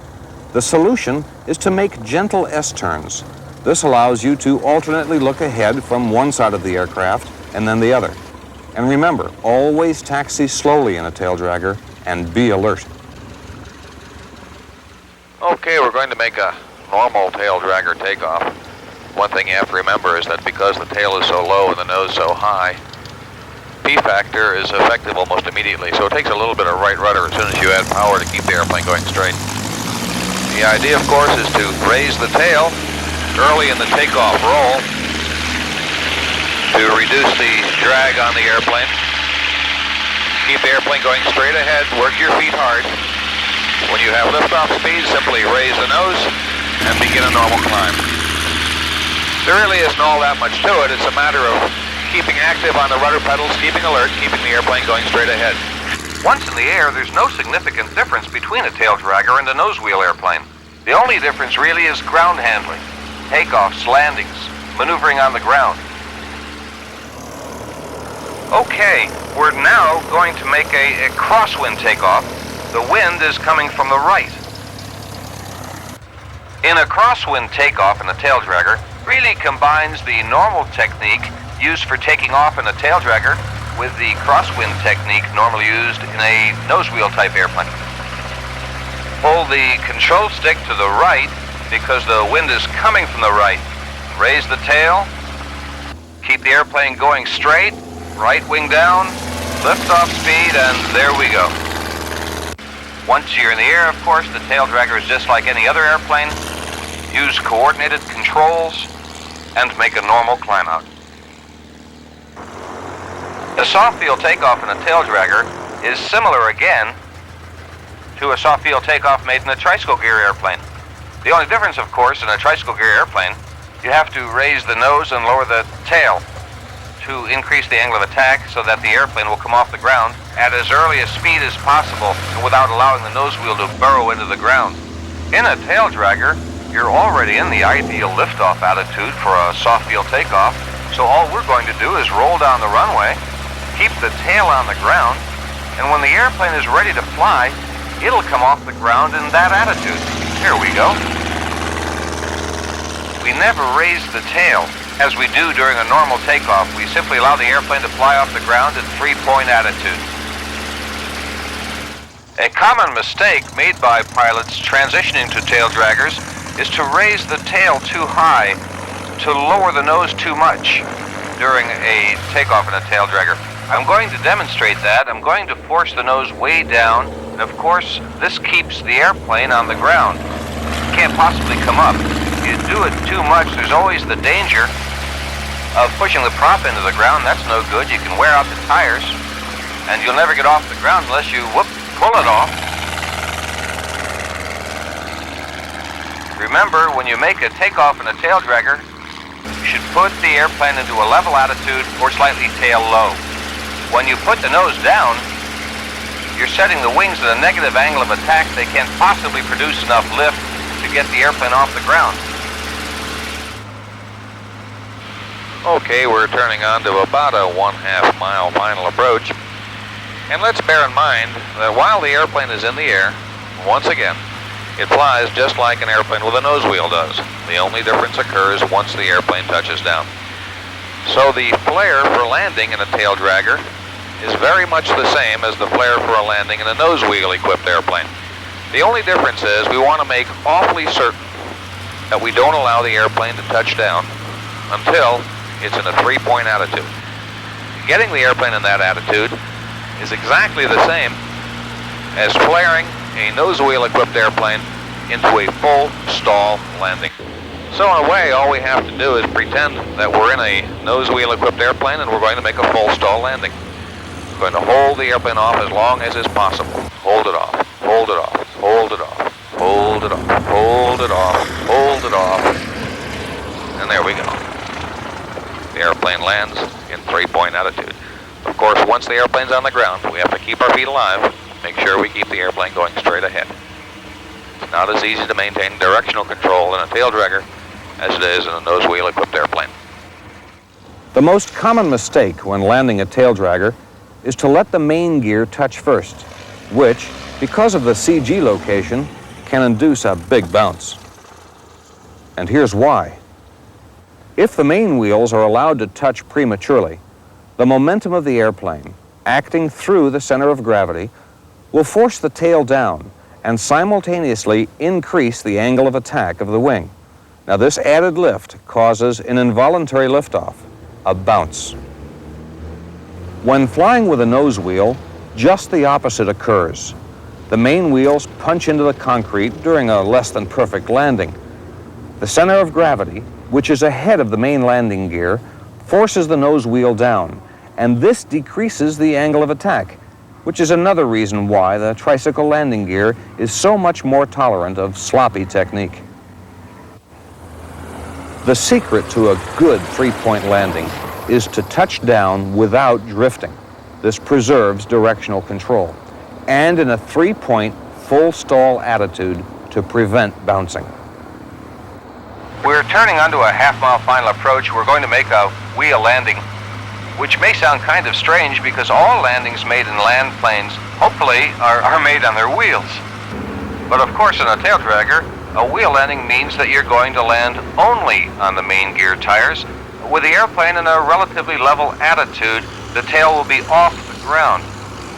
The solution is to make gentle S-turns. This allows you to alternately look ahead from one side of the aircraft and then the other. And remember, always taxi slowly in a taildragger and be alert. Okay, we're going to make a normal taildragger takeoff. One thing you have to remember is that because the tail is so low and the nose so high, P factor is effective almost immediately, so it takes a little bit of right rudder as soon as you add power to keep the airplane going straight. The idea, of course, is to raise the tail early in the takeoff roll to reduce the drag on the airplane. Keep the airplane going straight ahead, work your feet hard. When you have liftoff speed, simply raise the nose and begin a normal climb. There really isn't all that much to it. It's a matter of keeping active on the rudder pedals, keeping alert, keeping the airplane going straight ahead. Once in the air, there's no significant difference between a taildragger and a nose wheel airplane. The only difference really is ground handling, takeoffs, landings, maneuvering on the ground. Okay, we're now going to make a crosswind takeoff the wind is coming from the right. In a crosswind takeoff in a taildragger really combines the normal technique used for taking off in a taildragger with the crosswind technique normally used in a nose-wheel type airplane. Pull the control stick to the right because the wind is coming from the right. Raise the tail, keep the airplane going straight, right wing down, lift off speed, and there we go. Once you're in the air, of course, the taildragger is just like any other airplane. Use coordinated controls and make a normal climb out. A soft field takeoff in a taildragger is similar again to a soft field takeoff made in a tricycle gear airplane. The only difference, of course, in a tricycle gear airplane, you have to raise the nose and lower the tail to increase the angle of attack so that the airplane will come off the ground at as early a speed as possible without allowing the nose wheel to burrow into the ground. In a taildragger, you're already in the ideal liftoff attitude for a soft field takeoff, so all we're going to do is roll down the runway, keep the tail on the ground, and when the airplane is ready to fly, it'll come off the ground in that attitude. Here we go. We never raise the tail as we do during a normal takeoff. We simply allow the airplane to fly off the ground in three-point attitude. A common mistake made by pilots transitioning to taildraggers is to raise the tail too high, to lower the nose too much during a takeoff in a taildragger. I'm going to demonstrate that. I'm going to force the nose way down, and of course, this keeps the airplane on the ground. It can't possibly come up. If you do it too much, there's always the danger of pushing the prop into the ground. That's no good. You can wear out the tires, and you'll never get off the ground unless you, pull it off. Remember, when you make a takeoff in a taildragger, you should put the airplane into a level attitude or slightly tail low. When you put the nose down, you're setting the wings at a negative angle of attack. They can't possibly produce enough lift to get the airplane off the ground. Okay, we're turning on to about a 1/2 mile final approach. And let's bear in mind that while the airplane is in the air, once again, it flies just like an airplane with a nose wheel does. The only difference occurs once the airplane touches down. So the flare for landing in a taildragger is very much the same as the flare for a landing in a nose wheel equipped airplane. The only difference is we want to make awfully certain that we don't allow the airplane to touch down until it's in a three-point attitude. Getting the airplane in that attitude is exactly the same as flaring a nose wheel equipped airplane into a full stall landing. So in a way, all we have to do is pretend that we're in a nose wheel equipped airplane and we're going to make a full stall landing. We're going to hold the airplane off as long as is possible. Hold it off, hold it off, hold it off, hold it off, hold it off, hold it off, and there we go. The airplane lands in three-point attitude. Of course, once the airplane's on the ground, we have to keep our feet alive, make sure we keep the airplane going straight ahead. It's not as easy to maintain directional control in a taildragger as it is in a nose wheel equipped airplane. The most common mistake when landing a taildragger is to let the main gear touch first, which, because of the CG location, can induce a big bounce. And here's why. If the main wheels are allowed to touch prematurely, the momentum of the airplane, acting through the center of gravity, will force the tail down and simultaneously increase the angle of attack of the wing. Now, this added lift causes an involuntary liftoff, a bounce. When flying with a nose wheel, just the opposite occurs. The main wheels punch into the concrete during a less than perfect landing. The center of gravity, which is ahead of the main landing gear, forces the nose wheel down, and this decreases the angle of attack, which is another reason why the tricycle landing gear is so much more tolerant of sloppy technique. The secret to a good three-point landing is to touch down without drifting. This preserves directional control, and in a three-point full stall attitude to prevent bouncing. We're turning onto a half-mile final approach. We're going to make a wheel landing. which may sound kind of strange because all landings made in land planes, hopefully, are made on their wheels. But of course, in a taildragger, a wheel landing means that you're going to land only on the main gear tires. With the airplane in a relatively level attitude, the tail will be off the ground.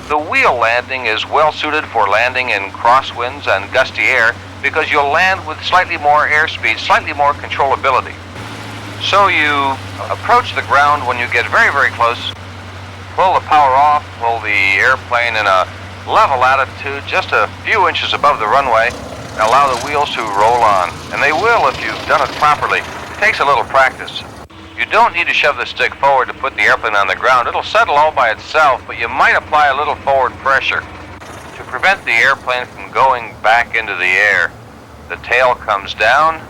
The wheel landing is well suited for landing in crosswinds and gusty air because you'll land with slightly more airspeed, slightly more controllability. So you approach the ground when you get very, very close, pull the power off, pull the airplane in a level attitude just a few inches above the runway, and allow the wheels to roll on. And they will if you've done it properly. It takes a little practice. You don't need to shove the stick forward to put the airplane on the ground. It'll settle all by itself, but you might apply a little forward pressure to prevent the airplane from going back into the air. The tail comes down.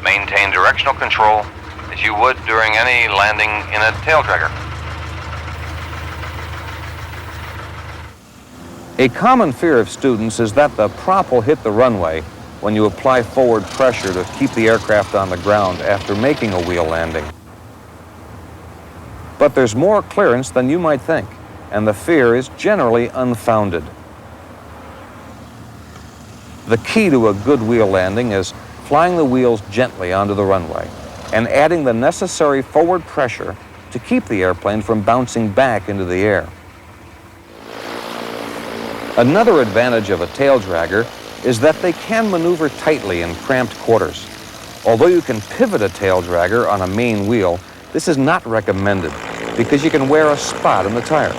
Maintain directional control as you would during any landing in a taildragger. A common fear of students is that the prop will hit the runway when you apply forward pressure to keep the aircraft on the ground after making a wheel landing. But there's more clearance than you might think, and the fear is generally unfounded. The key to a good wheel landing is flying the wheels gently onto the runway and adding the necessary forward pressure to keep the airplane from bouncing back into the air. Another advantage of a taildragger is that they can maneuver tightly in cramped quarters. Although you can pivot a taildragger on a main wheel, this is not recommended because you can wear a spot in the tire.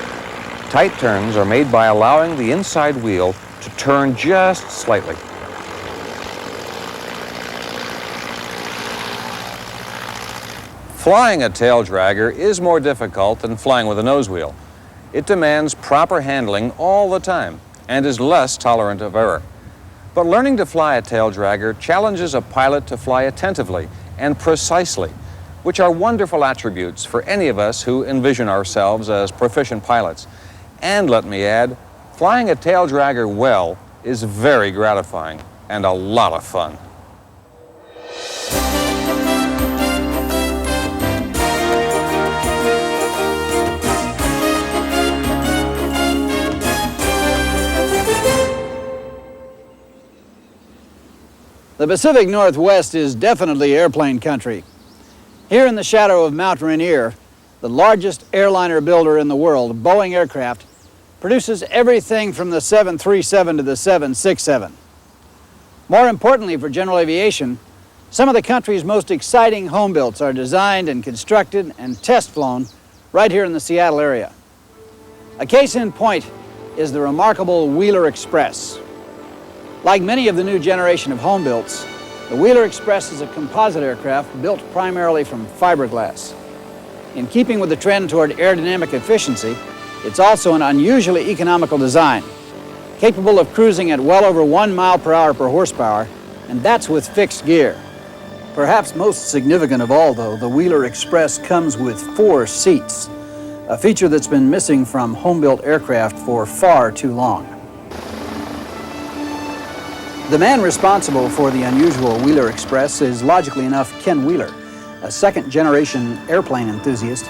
Tight turns are made by allowing the inside wheel to turn just slightly. Flying a taildragger is more difficult than flying with a nose wheel. It demands proper handling all the time and is less tolerant of error. But learning to fly a taildragger challenges a pilot to fly attentively and precisely, which are wonderful attributes for any of us who envision ourselves as proficient pilots. And let me add, flying a taildragger well is very gratifying and a lot of fun. The Pacific Northwest is definitely airplane country. Here in the shadow of Mount Rainier, the largest airliner builder in the world, Boeing Aircraft, produces everything from the 737 to the 767. More importantly for general aviation, some of the country's most exciting homebuilts are designed and constructed and test flown right here in the Seattle area. A case in point is the remarkable Wheeler Express. Like many of the new generation of homebuilts, the Wheeler Express is a composite aircraft built primarily from fiberglass. In keeping with the trend toward aerodynamic efficiency, it's also an unusually economical design, capable of cruising at well over 1 mile per hour per horsepower, and that's with fixed gear. Perhaps most significant of all, though, the Wheeler Express comes with 4 seats, a feature that's been missing from home-built aircraft for far too long. The man responsible for the unusual Wheeler Express is, logically enough, Ken Wheeler, a second-generation airplane enthusiast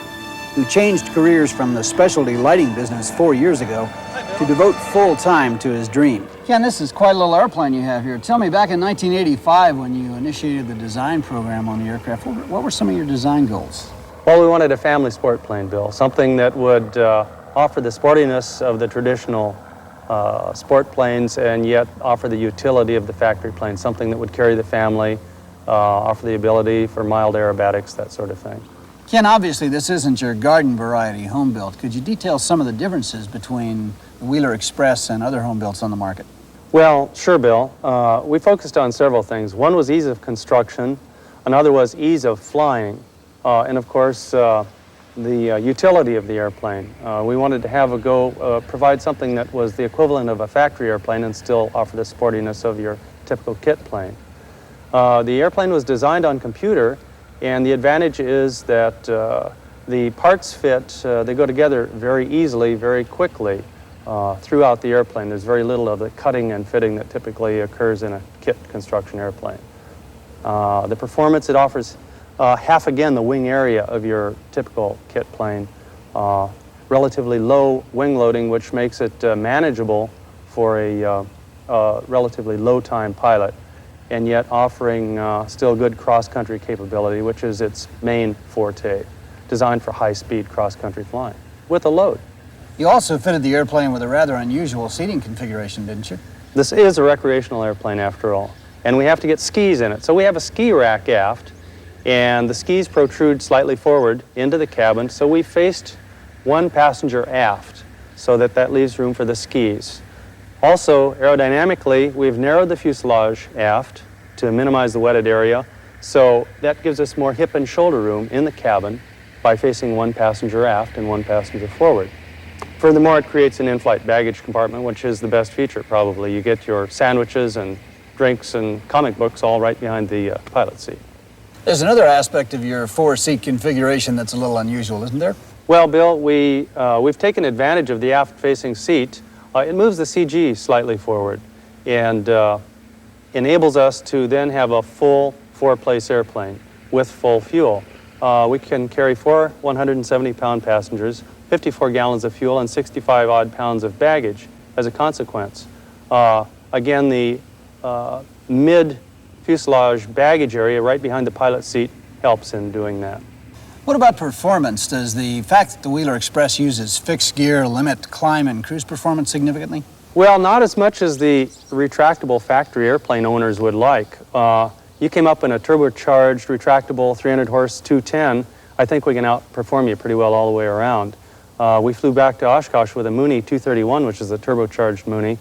who changed careers from the specialty lighting business 4 years ago to devote full time to his dream. Ken, this is quite a little airplane you have here. Tell me, back in 1985, when you initiated the design program on the aircraft, what were some of your design goals? Well, we wanted a family sport plane, Bill, something that would offer the sportiness of the traditional sport planes and yet offer the utility of the factory plane, something that would carry the family, offer the ability for mild aerobatics, that sort of thing. Ken, obviously this isn't your garden variety home built. Could you detail some of the differences between the Wheeler Express and other home builts on the market? Well, sure, Bill. We focused on several things. One was ease of construction, another was ease of flying, and of course the utility of the airplane. We wanted to have provide something that was the equivalent of a factory airplane and still offer the sportiness of your typical kit plane. The airplane was designed on computer, and the advantage is that the parts fit, they go together very easily, very quickly throughout the airplane. There's very little of the cutting and fitting that typically occurs in a kit construction airplane. The performance it offers half again the wing area of your typical kit plane. relatively low wing loading, which makes it manageable for a relatively low-time pilot, and yet offering still good cross-country capability, which is its main forte, designed for high-speed cross-country flying with a load. You also fitted the airplane with a rather unusual seating configuration, didn't you? This is a recreational airplane after all, and we have to get skis in it. So we have a ski rack aft, and the skis protrude slightly forward into the cabin, so we faced one passenger aft so that leaves room for the skis. Also, aerodynamically, we've narrowed the fuselage aft to minimize the wetted area, so that gives us more hip and shoulder room in the cabin by facing one passenger aft and one passenger forward. Furthermore, it creates an in-flight baggage compartment, which is the best feature, probably. You get your sandwiches and drinks and comic books all right behind the pilot seat. There's another aspect of your four-seat configuration that's a little unusual, isn't there? Well, Bill, we've taken advantage of the aft-facing seat. It moves the CG slightly forward and enables us to then have a full four-place airplane with full fuel. We can carry 4 170-pound passengers, 54 gallons of fuel, and 65-odd pounds of baggage as a consequence. Again, the mid-fuselage baggage area right behind the pilot seat helps in doing that. What about performance? Does the fact that the Wheeler Express uses fixed gear limit climb and cruise performance significantly? Well, not as much as the retractable factory airplane owners would like. You came up in a turbocharged, retractable 300-horse 210. I think we can outperform you pretty well all the way around. We flew back to Oshkosh with a Mooney 231, which is a turbocharged Mooney.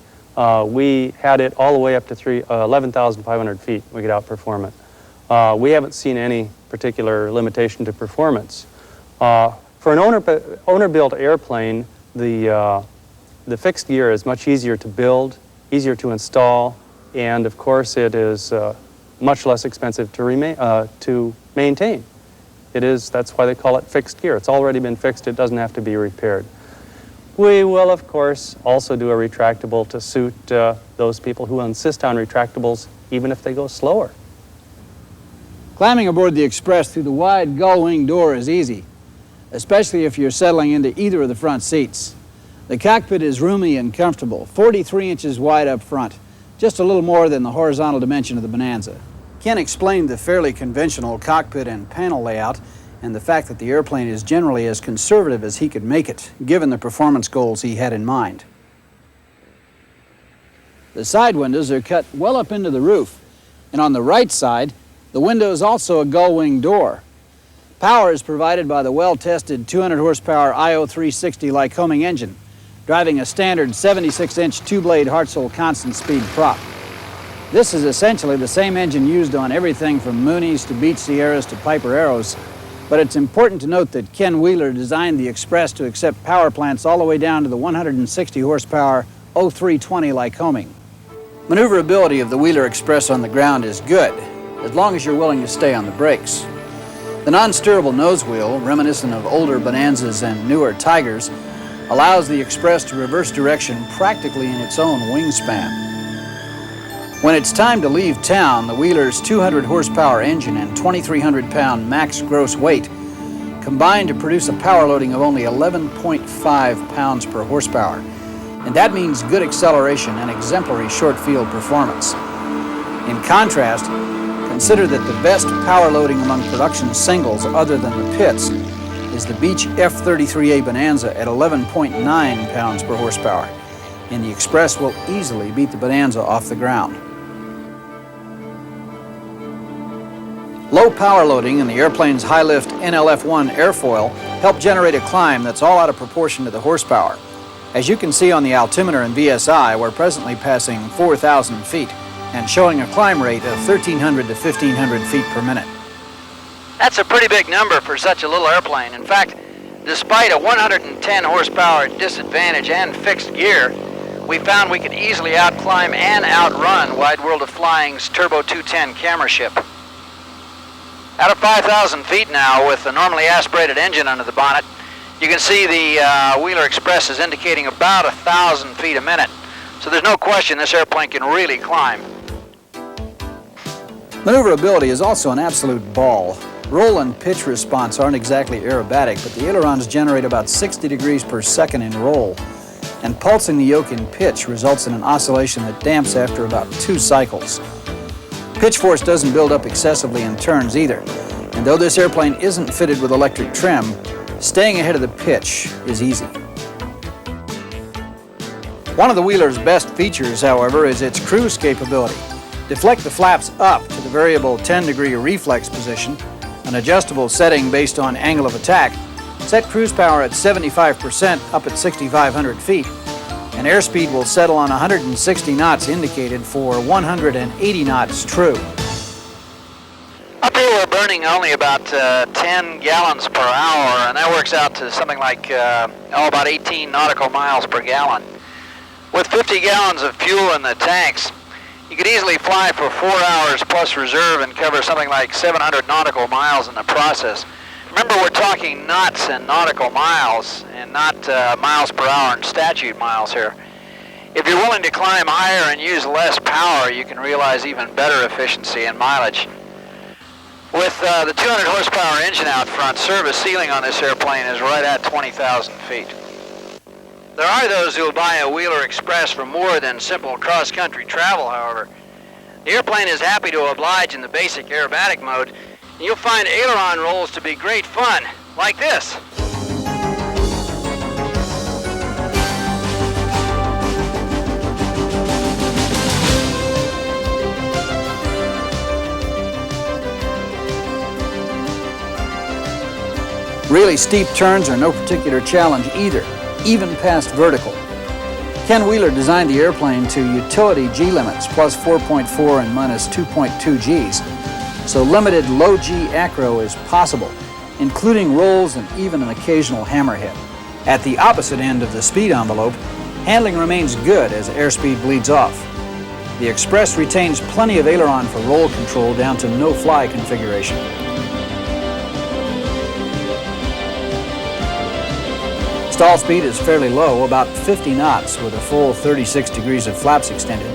We had it all the way up to 11,500 feet. We could outperform it. We haven't seen any particular limitation to performance. For an owner-built airplane, the fixed gear is much easier to build, easier to install, and of course it is much less expensive to maintain. That's why they call it fixed gear. It's already been fixed, it doesn't have to be repaired. We will, of course, also do a retractable to suit those people who insist on retractables, even if they go slower. Climbing aboard the Express through the wide gull-wing door is easy, especially if you're settling into either of the front seats. The cockpit is roomy and comfortable, 43 inches wide up front, just a little more than the horizontal dimension of the Bonanza. Ken explained the fairly conventional cockpit and panel layout and the fact that the airplane is generally as conservative as he could make it, given the performance goals he had in mind. The side windows are cut well up into the roof, and on the right side, the window is also a gull-wing door. Power is provided by the well-tested 200-horsepower IO360 Lycoming engine, driving a standard 76-inch two-blade Hartzell constant-speed prop. This is essentially the same engine used on everything from Moonies to Beech Sierras to Piper Arrows, but it's important to note that Ken Wheeler designed the Express to accept power plants all the way down to the 160-horsepower 0320 Lycoming. Maneuverability of the Wheeler Express on the ground is good, as long as you're willing to stay on the brakes. The non-steerable nose wheel, reminiscent of older Bonanzas and newer Tigers, allows the Express to reverse direction practically in its own wingspan. When it's time to leave town, the Wheeler's 200-horsepower engine and 2,300-pound max gross weight combine to produce a power loading of only 11.5 pounds per horsepower, and that means good acceleration and exemplary short-field performance. In contrast, consider that the best power loading among production singles other than the Pitts is the Beech F-33A Bonanza at 11.9 pounds per horsepower, and the Express will easily beat the Bonanza off the ground. Low power loading and the airplane's high-lift NLF-1 airfoil help generate a climb that's all out of proportion to the horsepower. As you can see on the altimeter and VSI, we're presently passing 4,000 feet and showing a climb rate of 1,300 to 1,500 feet per minute. That's a pretty big number for such a little airplane. In fact, despite a 110 horsepower disadvantage and fixed gear, we found we could easily outclimb and outrun Wide World of Flying's Turbo 210 camera ship. Out of 5,000 feet now, with a normally aspirated engine under the bonnet, you can see the Wheeler Express is indicating about 1,000 feet a minute. So there's no question this airplane can really climb. Maneuverability is also an absolute ball. Roll and pitch response aren't exactly aerobatic, but the ailerons generate about 60 degrees per second in roll, and pulsing the yoke in pitch results in an oscillation that damps after about 2 cycles. Pitch force doesn't build up excessively in turns either, and though this airplane isn't fitted with electric trim, staying ahead of the pitch is easy. One of the Wheeler's best features, however, is its cruise capability. Deflect the flaps up to the variable 10-degree reflex position, an adjustable setting based on angle of attack, set cruise power at 75% up at 6,500 feet, and airspeed will settle on 160 knots indicated for 180 knots true. Up here we're burning only about 10 gallons per hour, and that works out to something like about 18 nautical miles per gallon. With 50 gallons of fuel in the tanks, you could easily fly for 4 hours plus reserve and cover something like 700 nautical miles in the process. Remember, we're talking knots and nautical miles, and not miles per hour and statute miles here. If you're willing to climb higher and use less power, you can realize even better efficiency and mileage. With the 200 horsepower engine out front, service ceiling on this airplane is right at 20,000 feet. There are those who will buy a Wheeler Express for more than simple cross-country travel, however. The airplane is happy to oblige in the basic aerobatic mode, and you'll find aileron rolls to be great fun, like this. Really steep turns are no particular challenge either, even past vertical. Ken Wheeler designed the airplane to utility G limits, plus 4.4 and minus 2.2 Gs, so limited low G acro is possible, including rolls and even an occasional hammerhead. At the opposite end of the speed envelope, handling remains good as airspeed bleeds off. The Express retains plenty of aileron for roll control down to no-fly configuration. Stall speed is fairly low, about 50 knots with a full 36 degrees of flaps extended,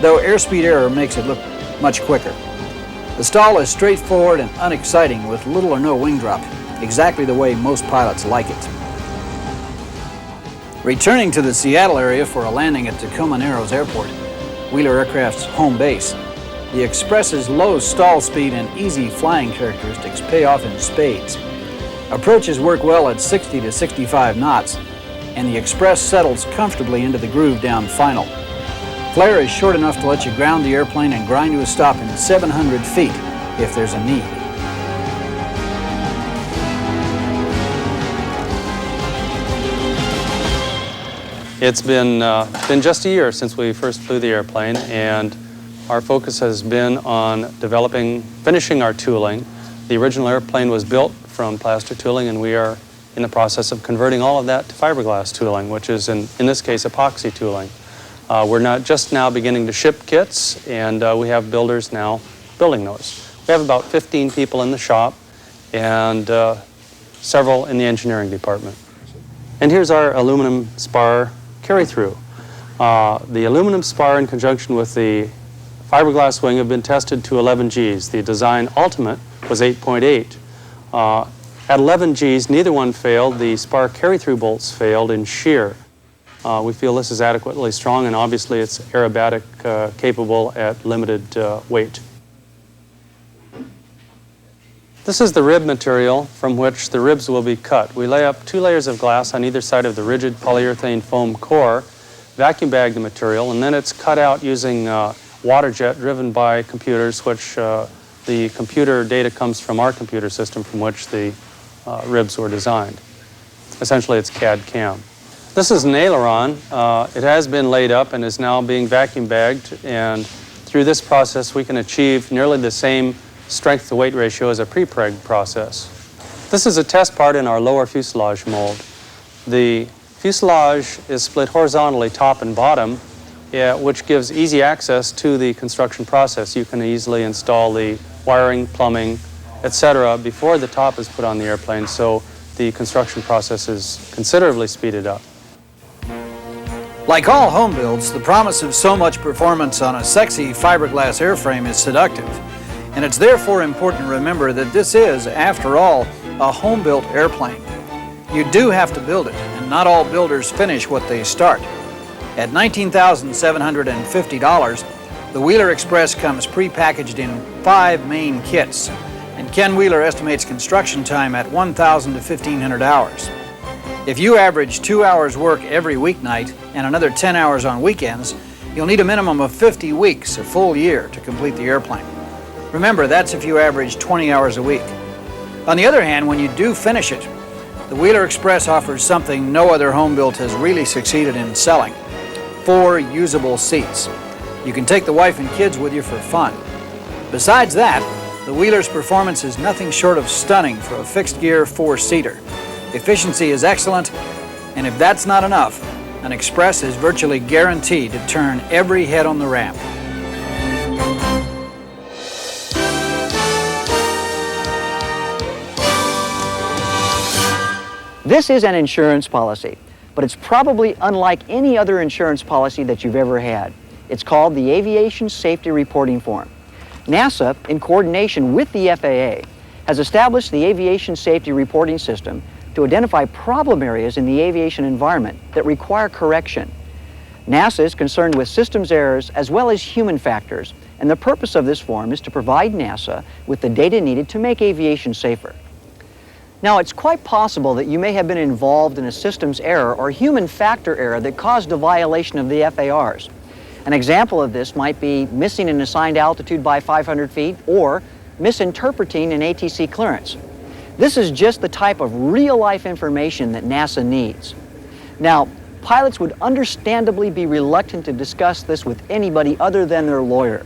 though airspeed error makes it look much quicker. The stall is straightforward and unexciting with little or no wing drop, exactly the way most pilots like it. Returning to the Seattle area for a landing at Tacoma Narrows Airport, Wheeler Aircraft's home base, the Express's low stall speed and easy flying characteristics pay off in spades. Approaches work well at 60 to 65 knots, and the Express settles comfortably into the groove down final. Flare is short enough to let you ground the airplane and grind to a stop in 700 feet if there's a need. It's been just a year since we first flew the airplane, and our focus has been on finishing our tooling. The original airplane was built from plaster tooling, and we are in the process of converting all of that to fiberglass tooling, which is, in this case, epoxy tooling. We're not just now beginning to ship kits, and we have builders now building those. We have about 15 people in the shop and several in the engineering department. And here's our aluminum spar carry-through. The aluminum spar in conjunction with the fiberglass wing have been tested to 11 Gs. The design ultimate was 8.8. At 11 Gs, neither one failed. The spar carry-through bolts failed in shear. We feel this is adequately strong, and obviously it's aerobatic capable at limited weight. This is the rib material from which the ribs will be cut. We lay up 2 layers of glass on either side of the rigid polyurethane foam core, vacuum bag the material, and then it's cut out using water jet driven by computers, which the computer data comes from our computer system from which the ribs were designed. Essentially, it's CAD-CAM. This is an aileron. It has been laid up and is now being vacuum bagged, and through this process we can achieve nearly the same strength-to-weight ratio as a pre-preg process. This is a test part in our lower fuselage mold. The fuselage is split horizontally top and bottom, which gives easy access to the construction process. You can easily install the wiring, plumbing, etc. before the top is put on the airplane, so the construction process is considerably speeded up. Like all home builds, the promise of so much performance on a sexy fiberglass airframe is seductive. And it's therefore important to remember that this is, after all, a home-built airplane. You do have to build it, and not all builders finish what they start. At $19,750, the Wheeler Express comes pre-packaged in 5 main kits, and Ken Wheeler estimates construction time at 1,000 to 1,500 hours. If you average 2 hours work every weeknight and another 10 hours on weekends, you'll need a minimum of 50 weeks, a full year, to complete the airplane. Remember, that's if you average 20 hours a week. On the other hand, when you do finish it, the Wheeler Express offers something no other home built has really succeeded in selling: 4 usable seats. You can take the wife and kids with you for fun. Besides that, the Wheeler's performance is nothing short of stunning for a fixed-gear 4-seater. Efficiency is excellent, and if that's not enough, an Express is virtually guaranteed to turn every head on the ramp. This is an insurance policy, but it's probably unlike any other insurance policy that you've ever had. It's called the Aviation Safety Reporting Form. NASA, in coordination with the FAA, has established the Aviation Safety Reporting System to identify problem areas in the aviation environment that require correction. NASA is concerned with systems errors as well as human factors, and the purpose of this form is to provide NASA with the data needed to make aviation safer. Now, it's quite possible that you may have been involved in a systems error or human factor error that caused a violation of the FARs. An example of this might be missing an assigned altitude by 500 feet or misinterpreting an ATC clearance. This is just the type of real-life information that NASA needs. Now, pilots would understandably be reluctant to discuss this with anybody other than their lawyer.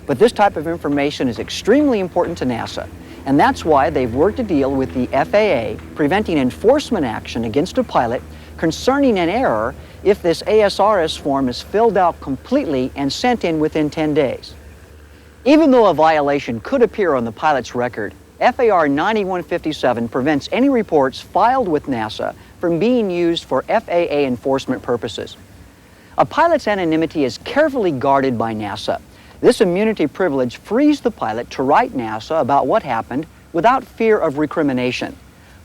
But this type of information is extremely important to NASA, and that's why they've worked a deal with the FAA, preventing enforcement action against a pilot concerning an error if this ASRS form is filled out completely and sent in within 10 days. Even though a violation could appear on the pilot's record, FAR 9157 prevents any reports filed with NASA from being used for FAA enforcement purposes. A pilot's anonymity is carefully guarded by NASA. This immunity privilege frees the pilot to write NASA about what happened without fear of recrimination.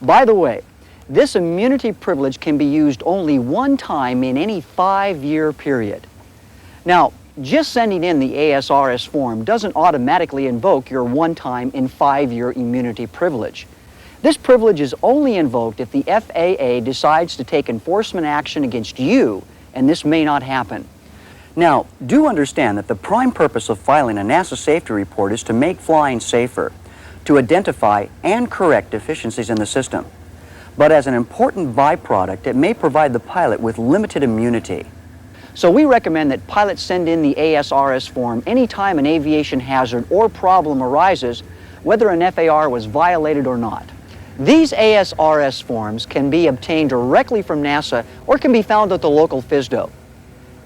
By the way, this immunity privilege can be used only one time in any 5-year period. Now, just sending in the ASRS form doesn't automatically invoke your one-time in 5-year immunity privilege. This privilege is only invoked if the FAA decides to take enforcement action against you, and this may not happen. Now, do understand that the prime purpose of filing a NASA safety report is to make flying safer, to identify and correct deficiencies in the system. But as an important byproduct, it may provide the pilot with limited immunity. So we recommend that pilots send in the ASRS form anytime an aviation hazard or problem arises, whether an FAR was violated or not. These ASRS forms can be obtained directly from NASA or can be found at the local FSDO.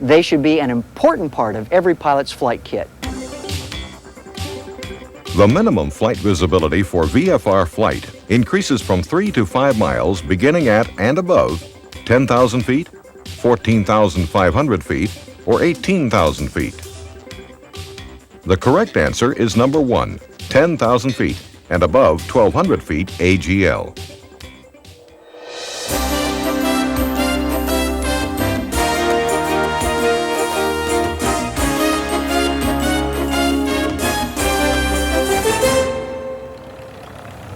They should be an important part of every pilot's flight kit. The minimum flight visibility for VFR flight increases from 3 to 5 miles beginning at and above 10,000 feet, 14,500 feet, or 18,000 feet. The correct answer is number 1, 10,000 feet, and above 1,200 feet AGL.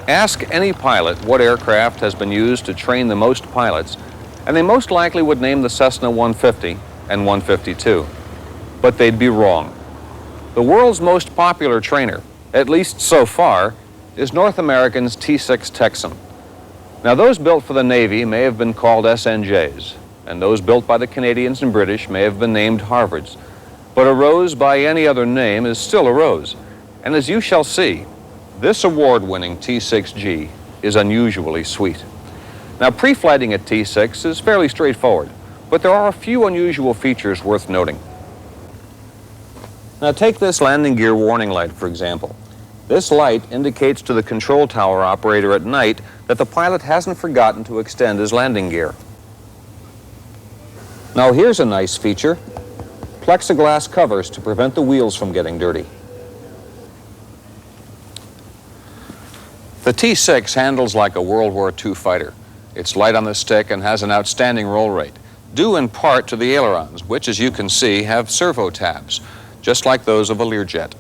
Ask any pilot what aircraft has been used to train the most pilots, and they most likely would name the Cessna 150 and 152. But they'd be wrong. The world's most popular trainer, at least so far, is North American's T-6 Texan. Now, those built for the Navy may have been called SNJs, and those built by the Canadians and British may have been named Harvards. But a rose by any other name is still a rose. And as you shall see, this award-winning T-6G is unusually sweet. Now, pre-flighting a T-6 is fairly straightforward, but there are a few unusual features worth noting. Now, take this landing gear warning light, for example. This light indicates to the control tower operator at night that the pilot hasn't forgotten to extend his landing gear. Now, here's a nice feature: plexiglass covers to prevent the wheels from getting dirty. The T6 handles like a World War II fighter. It's light on the stick and has an outstanding roll rate, due in part to the ailerons, which, as you can see, have servo tabs, just like those of a Learjet.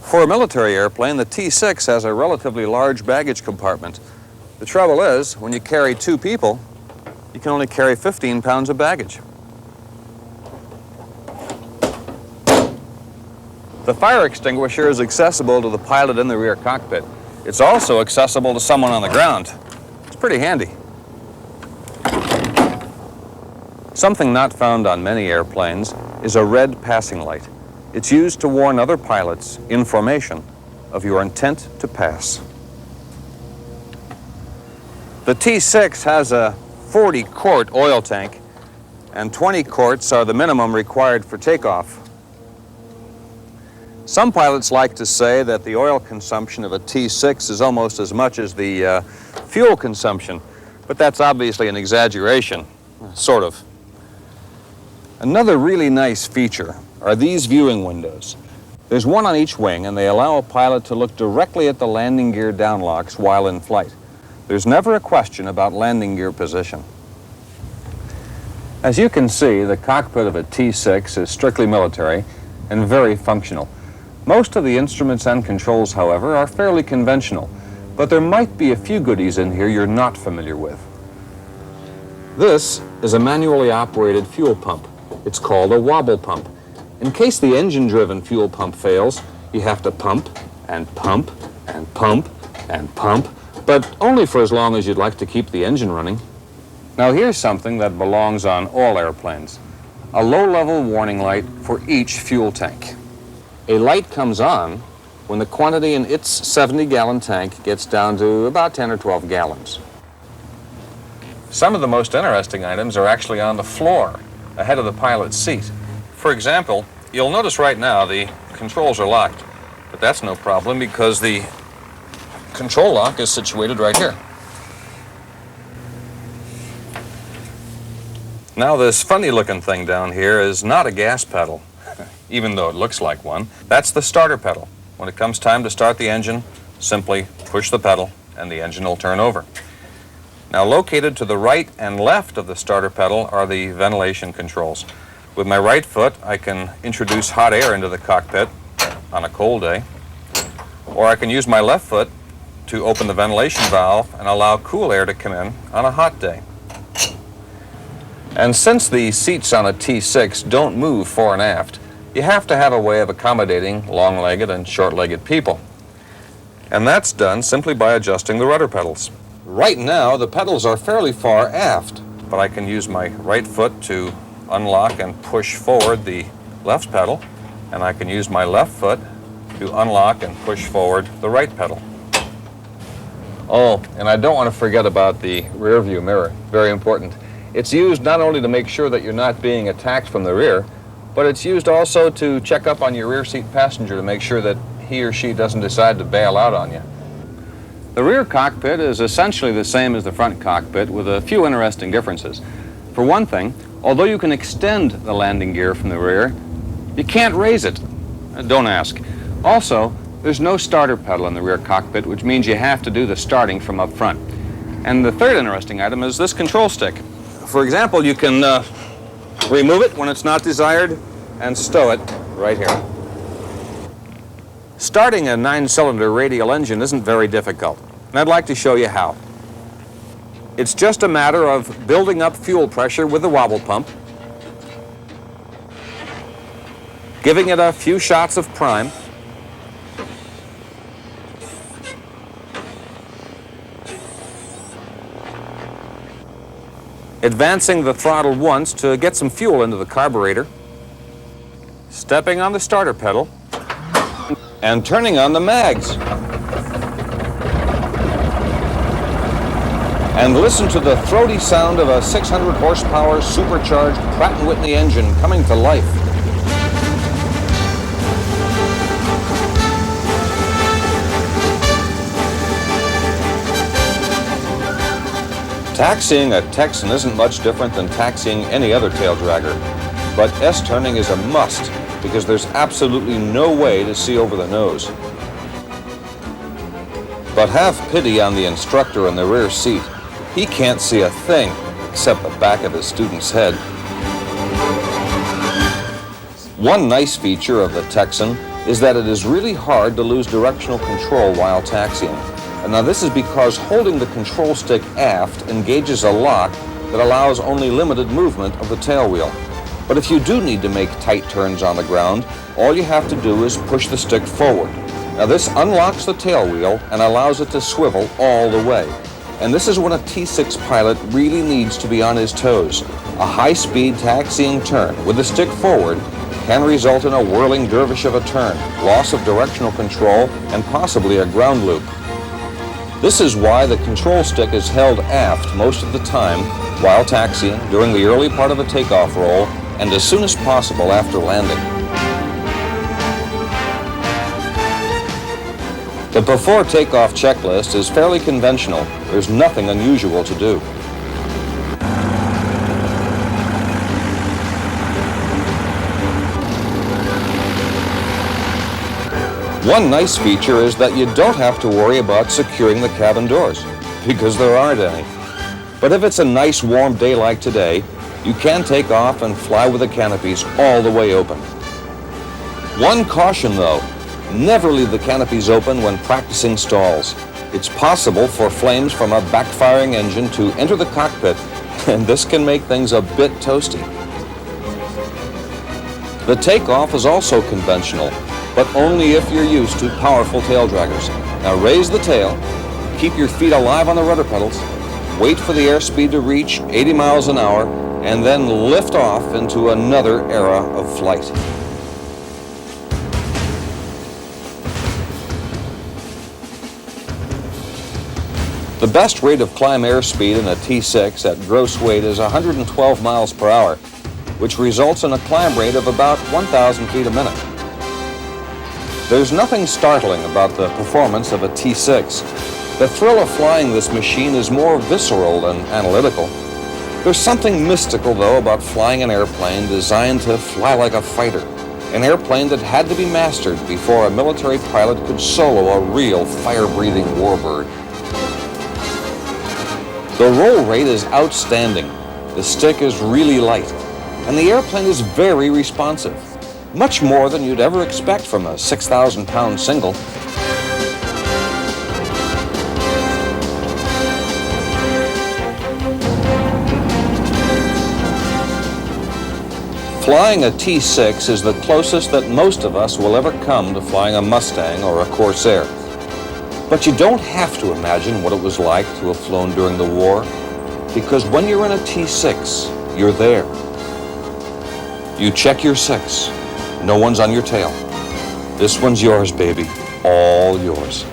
For a military airplane, the T6 has a relatively large baggage compartment. The trouble is, when you carry 2 people, you can only carry 15 pounds of baggage. The fire extinguisher is accessible to the pilot in the rear cockpit. It's also accessible to someone on the ground. It's pretty handy. Something not found on many airplanes is a red passing light. It's used to warn other pilots in formation of your intent to pass. The T6 has a 40-quart oil tank, and 20 quarts are the minimum required for takeoff. Some pilots like to say that the oil consumption of a T6 is almost as much as the fuel consumption, but that's obviously an exaggeration, sort of. Another really nice feature are these viewing windows. There's one on each wing, and they allow a pilot to look directly at the landing gear downlocks while in flight. There's never a question about landing gear position. As you can see, the cockpit of a T6 is strictly military and very functional. Most of the instruments and controls, however, are fairly conventional, but there might be a few goodies in here you're not familiar with. This is a manually operated fuel pump. It's called a wobble pump. In case the engine-driven fuel pump fails, you have to pump and pump and pump and pump, but only for as long as you'd like to keep the engine running. Now here's something that belongs on all airplanes: a low-level warning light for each fuel tank. A light comes on when the quantity in its 70-gallon tank gets down to about 10 or 12 gallons. Some of the most interesting items are actually on the floor, ahead of the pilot's seat. For example, you'll notice right now the controls are locked, but that's no problem because the control lock is situated right here. Now this funny-looking thing down here is not a gas pedal, even though it looks like one. That's the starter pedal. When it comes time to start the engine, simply push the pedal and the engine will turn over. Now located to the right and left of the starter pedal are the ventilation controls. With my right foot, I can introduce hot air into the cockpit on a cold day, or I can use my left foot to open the ventilation valve and allow cool air to come in on a hot day. And since the seats on a T6 don't move fore and aft, you have to have a way of accommodating long-legged and short-legged people. And that's done simply by adjusting the rudder pedals. Right now, the pedals are fairly far aft, but I can use my right foot to unlock and push forward the left pedal, and I can use my left foot to unlock and push forward the right pedal. Oh, and I don't want to forget about the rear view mirror. Very important. It's used not only to make sure that you're not being attacked from the rear, but it's used also to check up on your rear seat passenger to make sure that he or she doesn't decide to bail out on you. The rear cockpit is essentially the same as the front cockpit with a few interesting differences. For one thing, although you can extend the landing gear from the rear, you can't raise it. Don't ask. Also, there's no starter pedal in the rear cockpit, which means you have to do the starting from up front. And the third interesting item is this control stick. For example, you can remove it when it's not desired and stow it right here. Starting a 9-cylinder radial engine isn't very difficult, and I'd like to show you how. It's just a matter of building up fuel pressure with the wobble pump, giving it a few shots of prime, advancing the throttle once to get some fuel into the carburetor, stepping on the starter pedal, and turning on the mags. And listen to the throaty sound of a 600 horsepower supercharged Pratt & Whitney engine coming to life. Taxiing a Texan isn't much different than taxiing any other taildragger, but S-turning is a must because there's absolutely no way to see over the nose. But have pity on the instructor in the rear seat. He can't see a thing except the back of his student's head. One nice feature of the Texan is that it is really hard to lose directional control while taxiing. And now this is because holding the control stick aft engages a lock that allows only limited movement of the tail wheel. But if you do need to make tight turns on the ground, all you have to do is push the stick forward. Now this unlocks the tail wheel and allows it to swivel all the way. And this is when a T6 pilot really needs to be on his toes. A high-speed taxiing turn with the stick forward can result in a whirling dervish of a turn, loss of directional control, and possibly a ground loop. This is why the control stick is held aft most of the time while taxiing during the early part of a takeoff roll and as soon as possible after landing. The before takeoff checklist is fairly conventional. There's nothing unusual to do. One nice feature is that you don't have to worry about securing the cabin doors, because there aren't any. But if it's a nice warm day like today, you can take off and fly with the canopies all the way open. One caution though, never leave the canopies open when practicing stalls. It's possible for flames from a backfiring engine to enter the cockpit, and this can make things a bit toasty. The takeoff is also conventional, but only if you're used to powerful tail draggers. Now raise the tail, keep your feet alive on the rudder pedals, wait for the airspeed to reach 80 miles an hour, and then lift off into another era of flight. The best rate of climb airspeed in a T6 at gross weight is 112 miles per hour, which results in a climb rate of about 1,000 feet a minute. There's nothing startling about the performance of a T6. The thrill of flying this machine is more visceral than analytical. There's something mystical, though, about flying an airplane designed to fly like a fighter, an airplane that had to be mastered before a military pilot could solo a real fire-breathing warbird. The roll rate is outstanding. The stick is really light, and the airplane is very responsive. Much more than you'd ever expect from a 6,000-pound single. Flying a T6 is the closest that most of us will ever come to flying a Mustang or a Corsair. But you don't have to imagine what it was like to have flown during the war, because when you're in a T6, you're there. You check your 6. No one's on your tail. This one's yours, baby. All yours.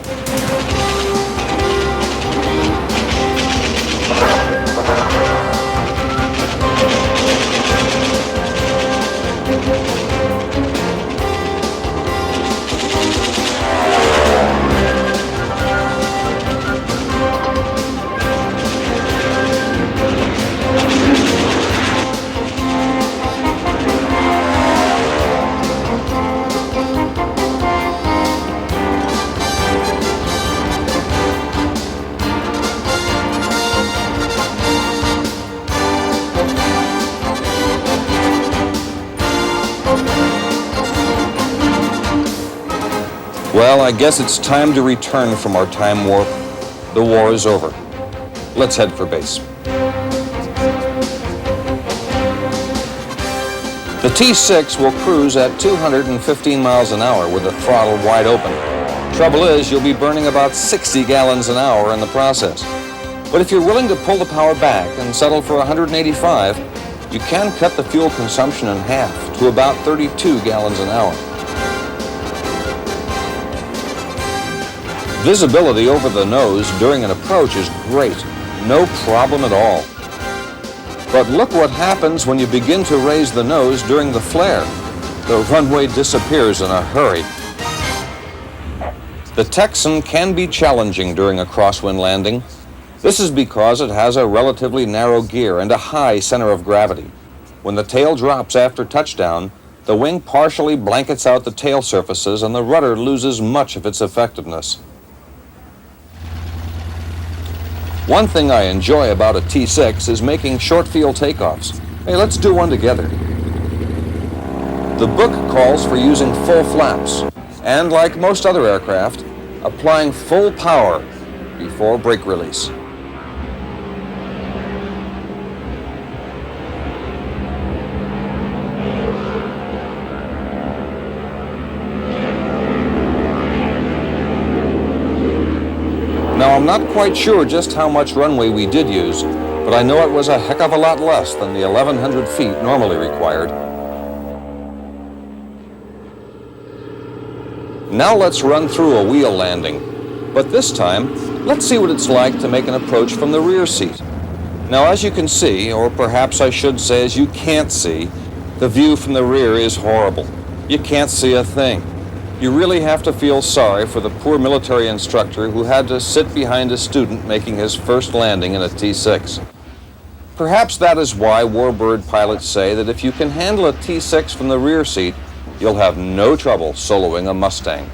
Well, I guess it's time to return from our time warp. The war is over. Let's head for base. The T6 will cruise at 215 miles an hour with the throttle wide open. Trouble is, you'll be burning about 60 gallons an hour in the process. But if you're willing to pull the power back and settle for 185, you can cut the fuel consumption in half to about 32 gallons an hour. Visibility over the nose during an approach is great, no problem at all. But look what happens when you begin to raise the nose during the flare. The runway disappears in a hurry. The Texan can be challenging during a crosswind landing. This is because it has a relatively narrow gear and a high center of gravity. When the tail drops after touchdown, the wing partially blankets out the tail surfaces and the rudder loses much of its effectiveness. One thing I enjoy about a T6 is making short field takeoffs. Hey, let's do one together. The book calls for using full flaps, and like most other aircraft, applying full power before brake release. Now, I'm not quite sure just how much runway we did use, but I know it was a heck of a lot less than the 1,100 feet normally required. Now let's run through a wheel landing, but this time, let's see what it's like to make an approach from the rear seat. Now, as you can see, or perhaps I should say as you can't see, the view from the rear is horrible. You can't see a thing. You really have to feel sorry for the poor military instructor who had to sit behind a student making his first landing in a T6. Perhaps that is why warbird pilots say that if you can handle a T6 from the rear seat, you'll have no trouble soloing a Mustang.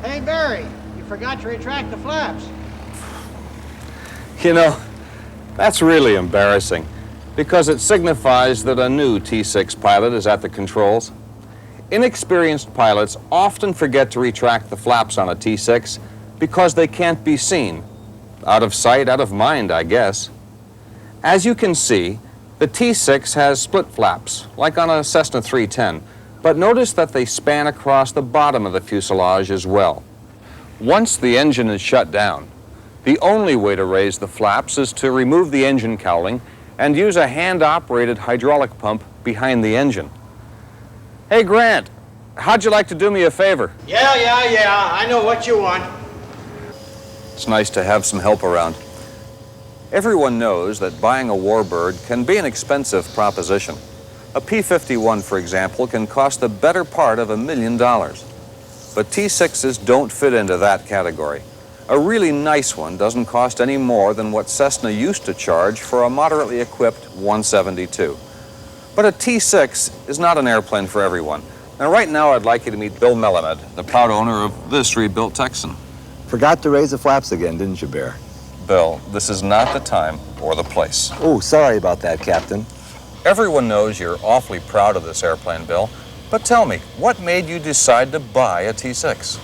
Hey, Barry, you forgot to retract the flaps. You know, that's really embarrassing because it signifies that a new T6 pilot is at the controls. Inexperienced pilots often forget to retract the flaps on a T6 because they can't be seen. Out of sight, out of mind, I guess. As you can see, the T6 has split flaps, like on a Cessna 310, but notice that they span across the bottom of the fuselage as well. Once the engine is shut down, the only way to raise the flaps is to remove the engine cowling and use a hand-operated hydraulic pump behind the engine. Hey, Grant, how'd you like to do me a favor? Yeah, I know what you want. It's nice to have some help around. Everyone knows that buying a warbird can be an expensive proposition. A P-51, for example, can cost the better part of $1 million. But T6s don't fit into that category. A really nice one doesn't cost any more than what Cessna used to charge for a moderately equipped 172. But a T6 is not an airplane for everyone. Now, right now, I'd like you to meet Bill Melamed, the proud owner of this rebuilt Texan. Forgot to raise the flaps again, didn't you, Bear? Bill, this is not the time or the place. Oh, sorry about that, Captain. Everyone knows you're awfully proud of this airplane, Bill. But tell me, what made you decide to buy a T6?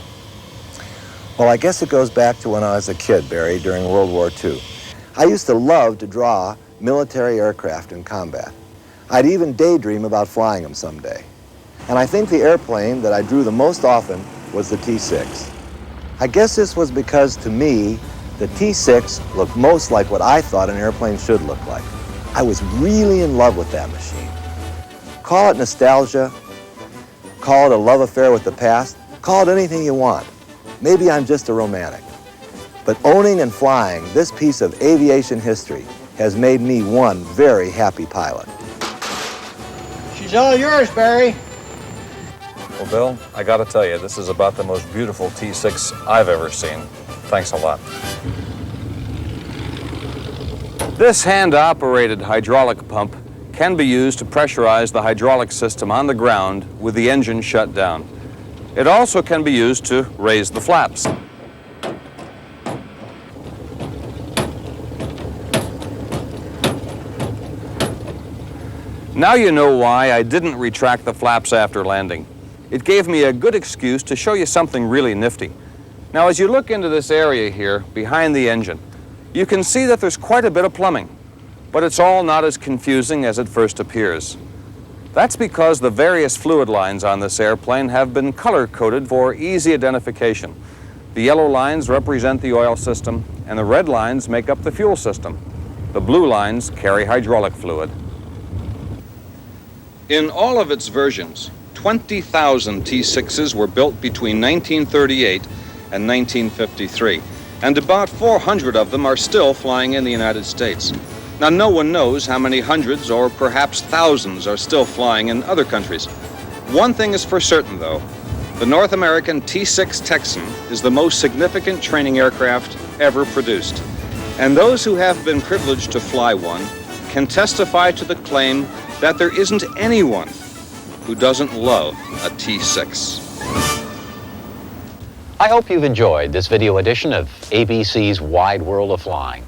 Well, I guess it goes back to when I was a kid, Barry, during World War II. I used to love to draw military aircraft in combat. I'd even daydream about flying them someday. And I think the airplane that I drew the most often was the T6. I guess this was because, to me, the T6 looked most like what I thought an airplane should look like. I was really in love with that machine. Call it nostalgia, call it a love affair with the past, call it anything you want. Maybe I'm just a romantic. But owning and flying this piece of aviation history has made me one very happy pilot. She's all yours, Barry. Well, Bill, I gotta tell you, this is about the most beautiful T6 I've ever seen. Thanks a lot. This hand-operated hydraulic pump can be used to pressurize the hydraulic system on the ground with the engine shut down. It also can be used to raise the flaps. Now you know why I didn't retract the flaps after landing. It gave me a good excuse to show you something really nifty. Now, as you look into this area here behind the engine, you can see that there's quite a bit of plumbing, but it's all not as confusing as it first appears. That's because the various fluid lines on this airplane have been color-coded for easy identification. The yellow lines represent the oil system, and the red lines make up the fuel system. The blue lines carry hydraulic fluid. In all of its versions, 20,000 T6s were built between 1938 and 1953, and about 400 of them are still flying in the United States. Now, no one knows how many hundreds or perhaps thousands are still flying in other countries. One thing is for certain, though. The North American T-6 Texan is the most significant training aircraft ever produced. And those who have been privileged to fly one can testify to the claim that there isn't anyone who doesn't love a T-6. I hope you've enjoyed this video edition of ABC's Wide World of Flying.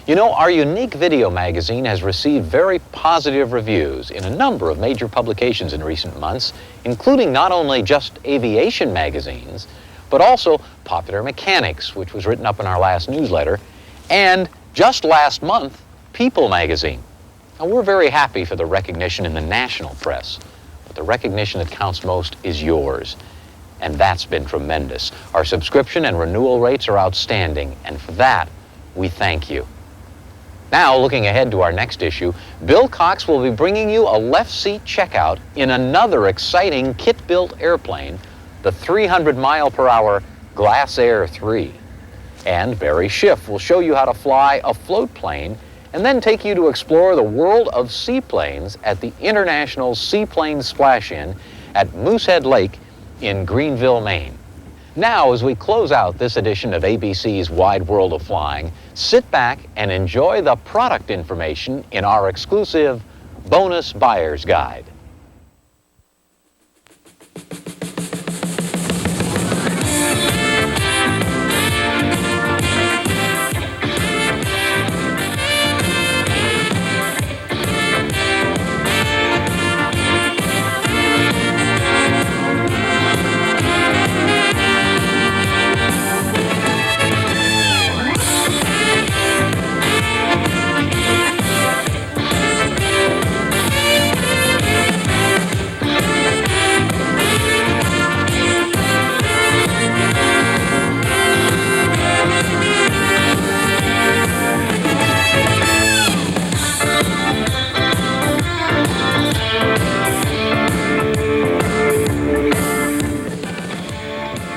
You know, our unique video magazine has received very positive reviews in a number of major publications in recent months, including not only just aviation magazines, but also Popular Mechanics, which was written up in our last newsletter, and just last month, People magazine. Now, we're very happy for the recognition in the national press, but the recognition that counts most is yours, and that's been tremendous. Our subscription and renewal rates are outstanding, and for that, we thank you. Now, looking ahead to our next issue, Bill Cox will be bringing you a left seat checkout in another exciting kit-built airplane, the 300-mile-per-hour Glass Air 3. And Barry Schiff will show you how to fly a float plane and then take you to explore the world of seaplanes at the International Seaplane Splash-In at Moosehead Lake in Greenville, Maine. Now, as we close out this edition of ABC's Wide World of Flying, sit back and enjoy the product information in our exclusive Bonus Buyer's Guide.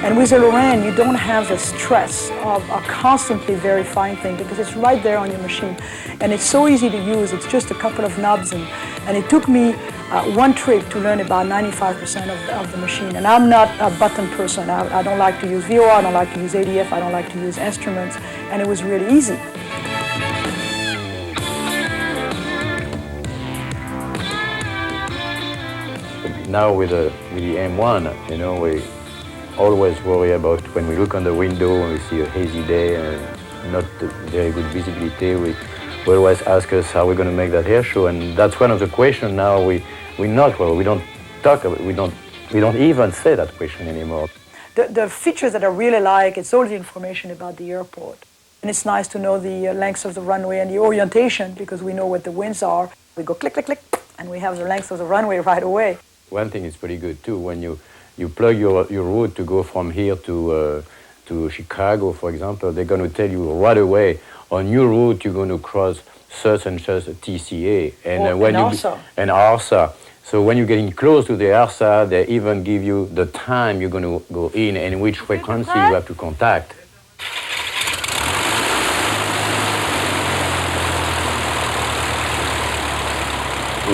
And with a Lorraine, you don't have the stress of a constantly verifying thing because it's right there on your machine. And it's so easy to use. It's just a couple of knobs. And it took me one trip to learn about 95% of the machine. And I'm not a button person. I don't like to use VOR, I don't like to use ADF, I don't like to use instruments. And it was really easy. Now with the M1, you know, we always worry about when we look on the window and we see a hazy day and not very good visibility. We always ask us how we're going to make that air show, and that's one of the questions now we don't talk about. We don't even say that question anymore. The features that I really like, it's all the information about the airport. And it's nice to know the length of the runway and the orientation because we know what the winds are. We go click, click, click, and we have the length of the runway right away. One thing is pretty good too, when you plug your route to go from here to Chicago, for example, they're going to tell you right away, on your route you're going to cross such and such a TCA. And ARSA. So when you're getting close to the ARSA, they even give you the time you're going to go in and which frequency you have to contact.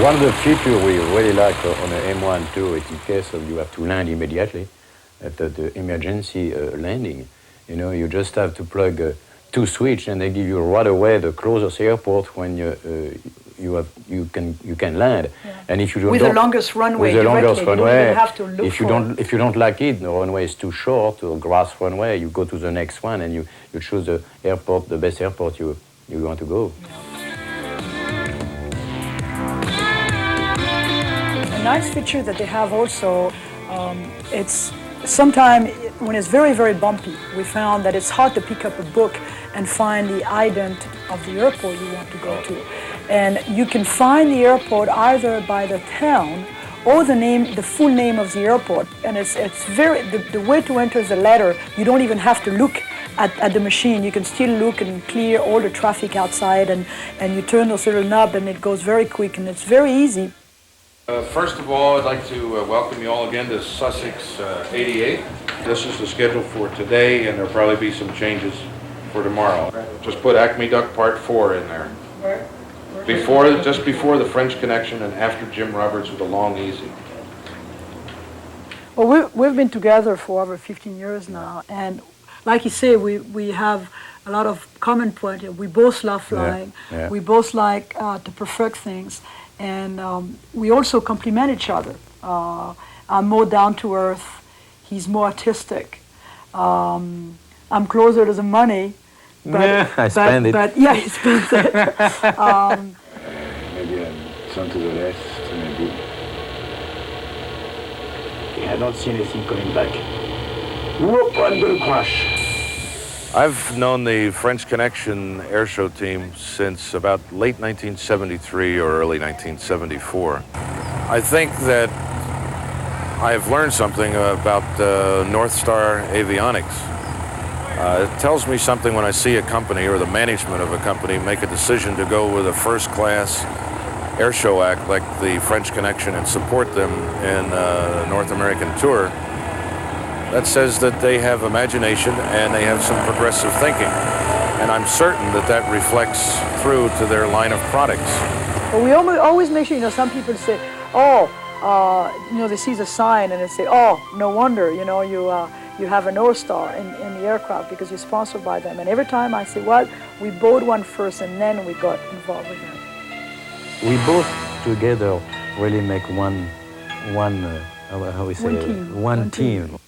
One of the features we really like on the M1 too is in case of you have to land immediately at the emergency landing. You know, you just have to plug two switches and they give you right away the closest airport when you can land. Yeah. And if you don't with the longest runway, you don't have to look if you don't like it, the runway is too short or grass runway, you go to the next one and you choose the airport, the best airport you want to go. Yeah. A nice feature that they have also, it's sometimes when it's very, very bumpy, we found that it's hard to pick up a book and find the ident of the airport you want to go to. And you can find the airport either by the town or the full name of the airport. And it's very, the way to enter the letter, you don't even have to look at the machine. You can still look and clear all the traffic outside and you turn those little knob and it goes very quick and it's very easy. First of all, I'd like to welcome you all again to Sussex 88. This is the schedule for today, and there'll probably be some changes for tomorrow. Just put Acme Duck Part 4 in there. Just before the French Connection and after Jim Roberts with a long easy. Well, we've been together for over 15 years now, and like you say, we have a lot of common point. We both love flying. Yeah. We both like to perfect things, and we also complement each other. I'm more down to earth. He's more artistic. I'm closer to the money. But, yeah, I spend it. But yeah, he spends it. Maybe some to the left, maybe. Yeah, I don't see anything coming back. Whoop, I'm gonna crash. I've known the French Connection airshow team since about late 1973 or early 1974. I think that I've learned something about North Star Avionics. It tells me something when I see a company or the management of a company make a decision to go with a first-class airshow act like the French Connection and support them in a North American tour. That says that they have imagination and they have some progressive thinking. And I'm certain that that reflects through to their line of products. But we always make sure, some people say, they see the sign and they say, oh, no wonder, you have an Aerostar in the aircraft because you're sponsored by them. And every time I say, well, we bought one first and then we got involved with them. We both together really make one team.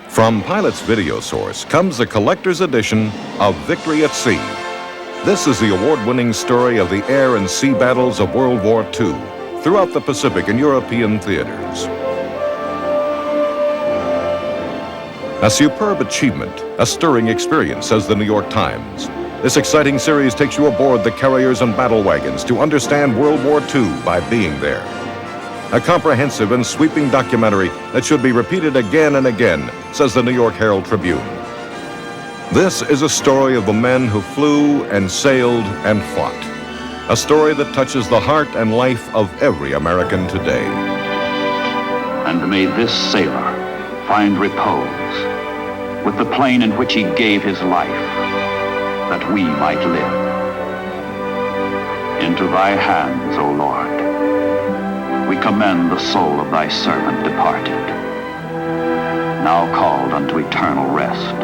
From Pilot's Video Source comes the collector's edition of Victory at Sea. This is the award-winning story of the air and sea battles of World War II throughout the Pacific and European theaters. A superb achievement, a stirring experience, says the New York Times. This exciting series takes you aboard the carriers and battle wagons to understand World War II by being there. A comprehensive and sweeping documentary that should be repeated again and again, says the New York Herald Tribune. This is a story of the men who flew and sailed and fought. A story that touches the heart and life of every American today. And may this sailor find repose with the plane in which he gave his life, that we might live. Into thy hands, O Lord, we commend the soul of thy servant departed, now called unto eternal rest.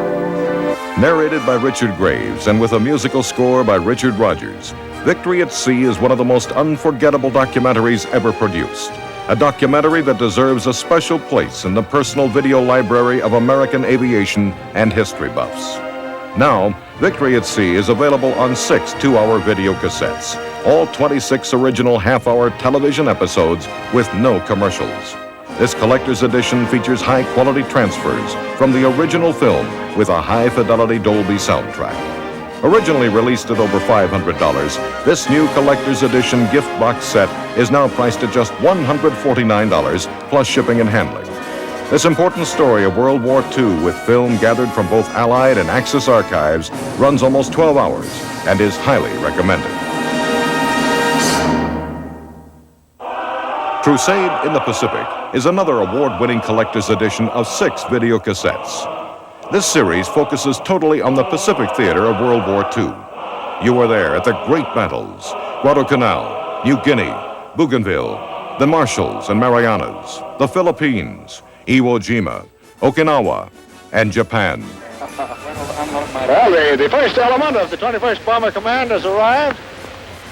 Narrated by Richard Graves and with a musical score by Richard Rodgers, Victory at Sea is one of the most unforgettable documentaries ever produced. A documentary that deserves a special place in the personal video library of American aviation and history buffs. Now, Victory at Sea is available on 6 two-hour video cassettes, all 26 original half-hour television episodes with no commercials. This collector's edition features high-quality transfers from the original film with a high-fidelity Dolby soundtrack. Originally released at over $500, this new collector's edition gift box set is now priced at just $149 plus shipping and handling. This important story of World War II with film gathered from both Allied and Axis archives runs almost 12 hours and is highly recommended. Crusade in the Pacific is another award-winning collector's edition of 6 video cassettes. This series focuses totally on the Pacific theater of World War II. You were there at the great battles, Guadalcanal, New Guinea, Bougainville, the Marshalls and Marianas, the Philippines, Iwo Jima, Okinawa, and Japan. Well, the first element of the 21st Bomber Command has arrived.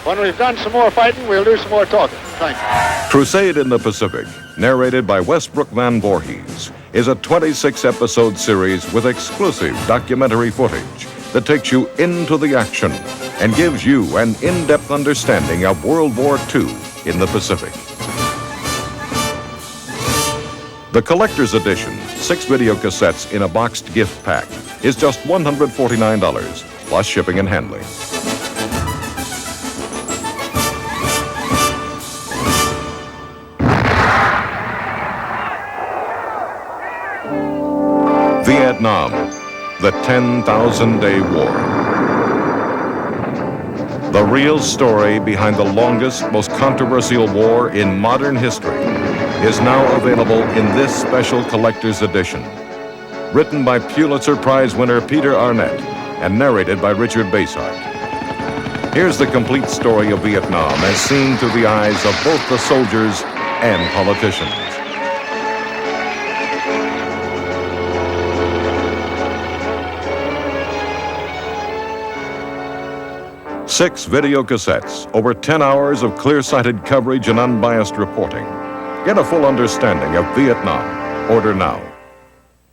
When we've done some more fighting, we'll do some more talking. Thanks. Crusade in the Pacific, narrated by Westbrook Van Voorhees, is a 26-episode series with exclusive documentary footage that takes you into the action and gives you an in-depth understanding of World War II in the Pacific. The collector's edition, 6 video cassettes in a boxed gift pack, is just $149, plus shipping and handling. Vietnam, the 10,000-day war. The real story behind the longest, most controversial war in modern history is now available in this special collector's edition. Written by Pulitzer Prize winner Peter Arnett and narrated by Richard Basehart. Here's the complete story of Vietnam as seen through the eyes of both the soldiers and politicians. 6 video cassettes, over 10 hours of clear-sighted coverage and unbiased reporting. Get a full understanding of Vietnam. Order now.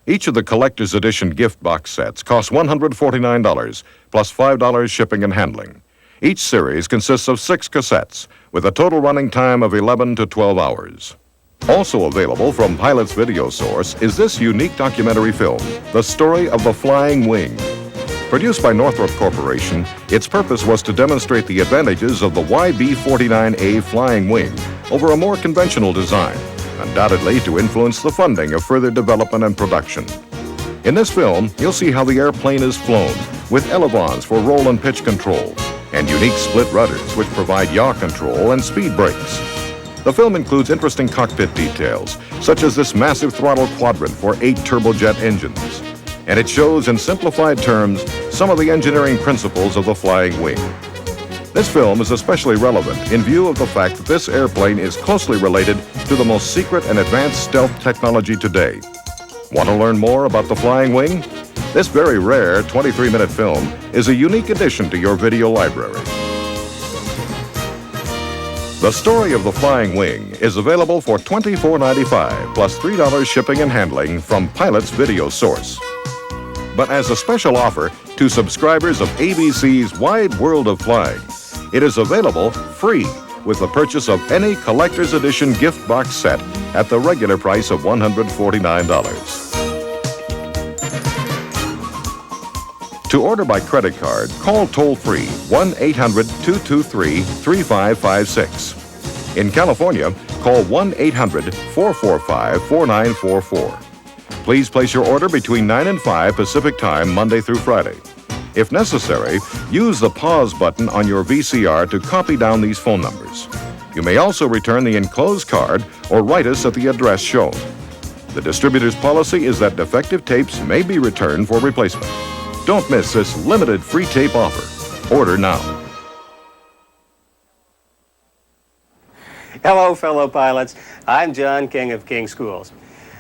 Each of the collector's edition gift box sets costs $149, plus $5 shipping and handling. Each series consists of 6 cassettes, with a total running time of 11 to 12 hours. Also available from Pilot's Video Source is this unique documentary film, The Story of the Flying Wing. Produced by Northrop Corporation, its purpose was to demonstrate the advantages of the YB-49A flying wing over a more conventional design, undoubtedly to influence the funding of further development and production. In this film, you'll see how the airplane is flown, with elevons for roll and pitch control, and unique split rudders which provide yaw control and speed brakes. The film includes interesting cockpit details, such as this massive throttle quadrant for 8 turbojet engines. And it shows in simplified terms some of the engineering principles of the flying wing. This film is especially relevant in view of the fact that this airplane is closely related to the most secret and advanced stealth technology today. Want to learn more about the flying wing? This very rare 23-minute film is a unique addition to your video library. The Story of the Flying Wing is available for $24.95 plus $3 shipping and handling from Pilot's Video Source. But as a special offer to subscribers of ABC's Wide World of Flying, it is available free with the purchase of any collector's edition gift box set at the regular price of $149. To order by credit card, call toll-free 1-800-223-3556. In California, call 1-800-445-4944. Please place your order between 9 and 5 Pacific Time, Monday through Friday. If necessary, use the pause button on your VCR to copy down these phone numbers. You may also return the enclosed card or write us at the address shown. The distributor's policy is that defective tapes may be returned for replacement. Don't miss this limited free tape offer. Order now. Hello, fellow pilots. I'm John King of King Schools.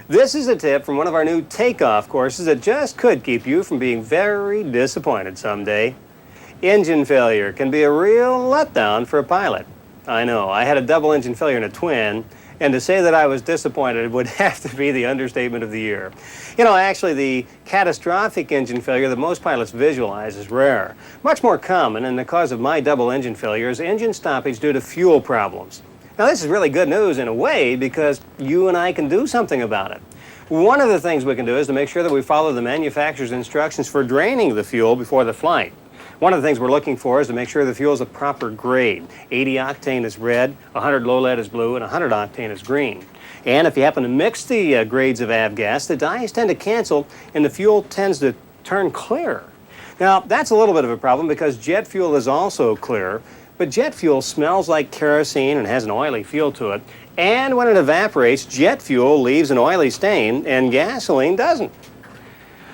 This is a tip from one of our new takeoff courses that just could keep you from being very disappointed someday. Engine failure can be a real letdown for a pilot. I know, I had a double engine failure in a twin, and to say that I was disappointed would have to be the understatement of the year. You know, actually, the catastrophic engine failure that most pilots visualize is rare. Much more common, and the cause of my double engine failure is engine stoppage due to fuel problems. Now, this is really good news in a way because you and I can do something about it. One of the things we can do is to make sure that we follow the manufacturer's instructions for draining the fuel before the flight. One of the things we're looking for is to make sure the fuel is a proper grade. 80 octane is red, 100 low lead is blue, and 100 octane is green. And if you happen to mix the grades of avgas, the dyes tend to cancel and the fuel tends to turn clear. Now, that's a little bit of a problem because jet fuel is also clear. But jet fuel smells like kerosene and has an oily feel to it. And when it evaporates, jet fuel leaves an oily stain and gasoline doesn't.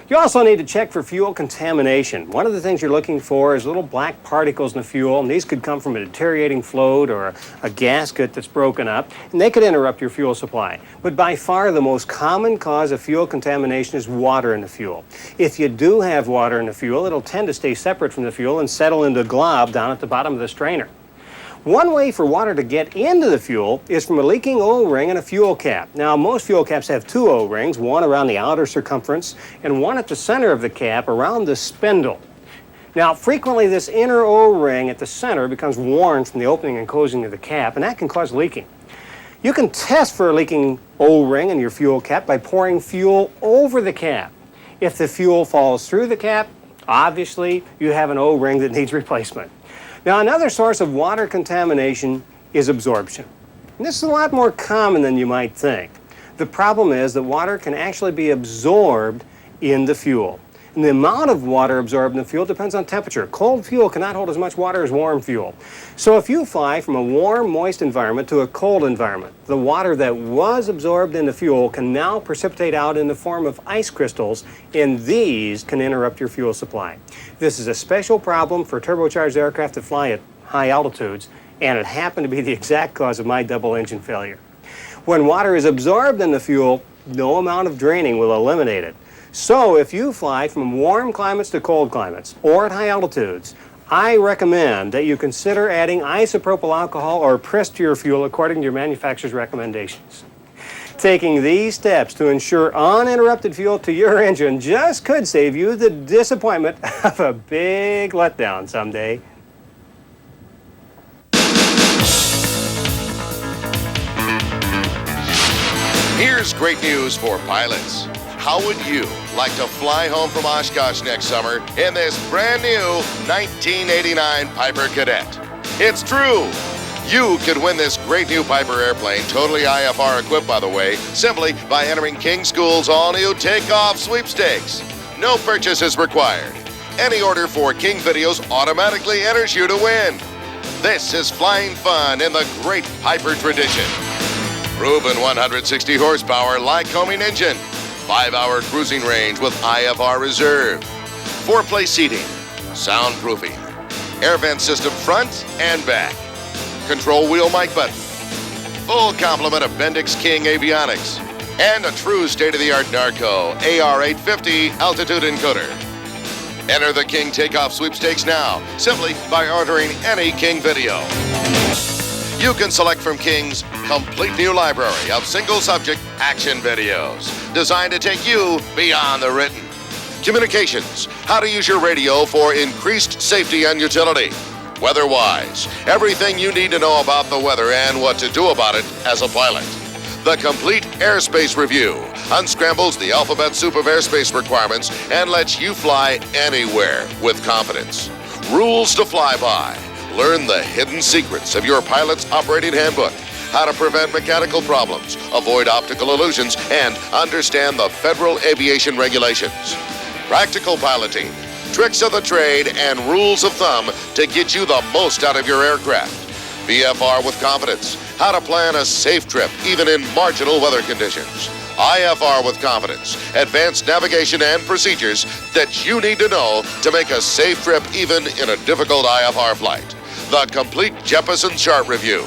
You also need to check for fuel contamination. One of the things you're looking for is little black particles in the fuel, and these could come from a deteriorating float or a gasket that's broken up, and they could interrupt your fuel supply. But by far the most common cause of fuel contamination is water in the fuel. If you do have water in the fuel, it'll tend to stay separate from the fuel and settle into a glob down at the bottom of the strainer. One way for water to get into the fuel is from a leaking O-ring and a fuel cap. Now, most fuel caps have two O-rings, one around the outer circumference and one at the center of the cap around the spindle. Now, frequently this inner O-ring at the center becomes worn from the opening and closing of the cap, and that can cause leaking. You can test for a leaking O-ring in your fuel cap by pouring fuel over the cap. If the fuel falls through the cap, obviously you have an O-ring that needs replacement. Now, another source of water contamination is absorption. And this is a lot more common than you might think. The problem is that water can actually be absorbed in the fuel. And the amount of water absorbed in the fuel depends on temperature. Cold fuel cannot hold as much water as warm fuel. So if you fly from a warm, moist environment to a cold environment, the water that was absorbed in the fuel can now precipitate out in the form of ice crystals, and these can interrupt your fuel supply. This is a special problem for turbocharged aircraft that fly at high altitudes, and it happened to be the exact cause of my double engine failure. When water is absorbed in the fuel, no amount of draining will eliminate it. So if you fly from warm climates to cold climates or at high altitudes, I recommend that you consider adding isopropyl alcohol or Pris to your fuel according to your manufacturer's recommendations. Taking these steps to ensure uninterrupted fuel to your engine just could save you the disappointment of a big letdown someday. Here's great news for pilots. How would you like to fly home from Oshkosh next summer in this brand new 1989 Piper Cadet? It's true! You could win this great new Piper airplane, totally IFR equipped by the way, simply by entering King School's all-new takeoff sweepstakes. No purchase is required. Any order for King videos automatically enters you to win. This is flying fun in the great Piper tradition. Proven 160 horsepower Lycoming engine. 5-hour cruising range with IFR reserve, 4-place seating, soundproofing, air vent system front and back, control wheel mic button, full complement of Bendix King Avionics, and a true state-of-the-art Narco AR-850 altitude encoder. Enter the King Takeoff Sweepstakes now, simply by ordering any King video. You can select from King's complete new library of single-subject action videos designed to take you beyond the written. Communications, how to use your radio for increased safety and utility. Weather-wise, everything you need to know about the weather and what to do about it as a pilot. The complete airspace review unscrambles the alphabet soup of airspace requirements and lets you fly anywhere with confidence. Rules to fly by. Learn the hidden secrets of your pilot's operating handbook, how to prevent mechanical problems, avoid optical illusions, and understand the federal aviation regulations. Practical piloting, tricks of the trade, and rules of thumb to get you the most out of your aircraft. VFR with confidence, how to plan a safe trip even in marginal weather conditions. IFR with confidence, advanced navigation and procedures that you need to know to make a safe trip even in a difficult IFR flight. The complete Jeppesen chart review.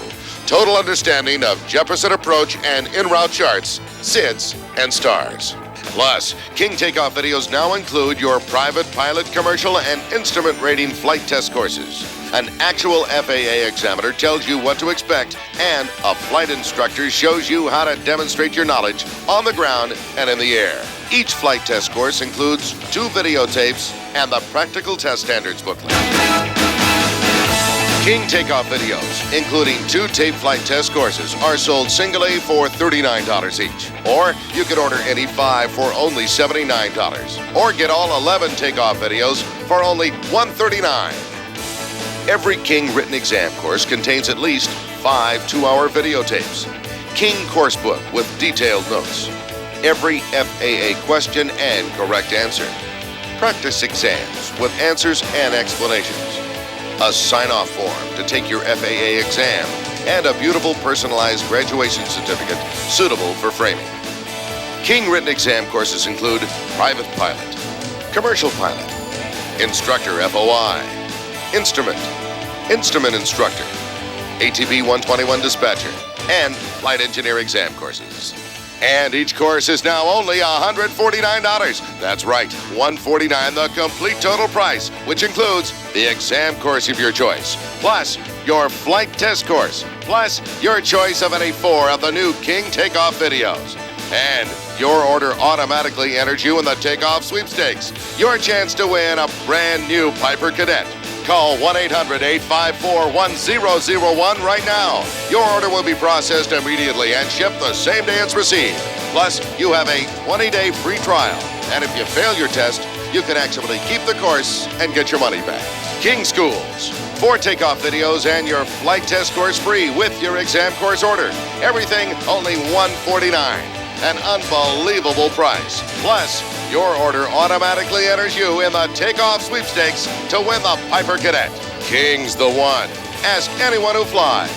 Total understanding of Jeppesen approach and en route charts, SIDS, and stars. Plus, King Takeoff videos now include your private pilot, commercial, and instrument rating flight test courses. An actual FAA examiner tells you what to expect, and a flight instructor shows you how to demonstrate your knowledge on the ground and in the air. Each flight test course includes 2 videotapes and the Practical Test Standards booklet. King Takeoff videos, including 2 tape flight test courses, are sold singly for $39 each. Or you can order any 5 for only $79. Or get all 11 takeoff videos for only $139. Every King written exam course contains at least 5 2-hour videotapes. King course book with detailed notes. Every FAA question and correct answer. Practice exams with answers and explanations. A sign-off form to take your FAA exam, and a beautiful personalized graduation certificate suitable for framing. King written exam courses include private pilot, commercial pilot, instructor FOI, instrument instructor, ATB 121 dispatcher, and flight engineer exam courses. And each course is now only $149. That's right, $149, the complete total price, which includes the exam course of your choice, plus your flight test course, plus your choice of any 4 of the new King takeoff videos. And your order automatically enters you in the takeoff sweepstakes. Your chance to win a brand new Piper Cadet. Call 1-800-854-1001 right now. Your order will be processed immediately and shipped the same day it's received. Plus, you have a 20-day free trial. And if you fail your test, you can actually keep the course and get your money back. King Schools. 4 takeoff videos and your flight test course free with your exam course order. Everything only $149. An unbelievable price. Plus, your order automatically enters you in the takeoff sweepstakes to win the Piper Cadet. King's the one. Ask anyone who flies.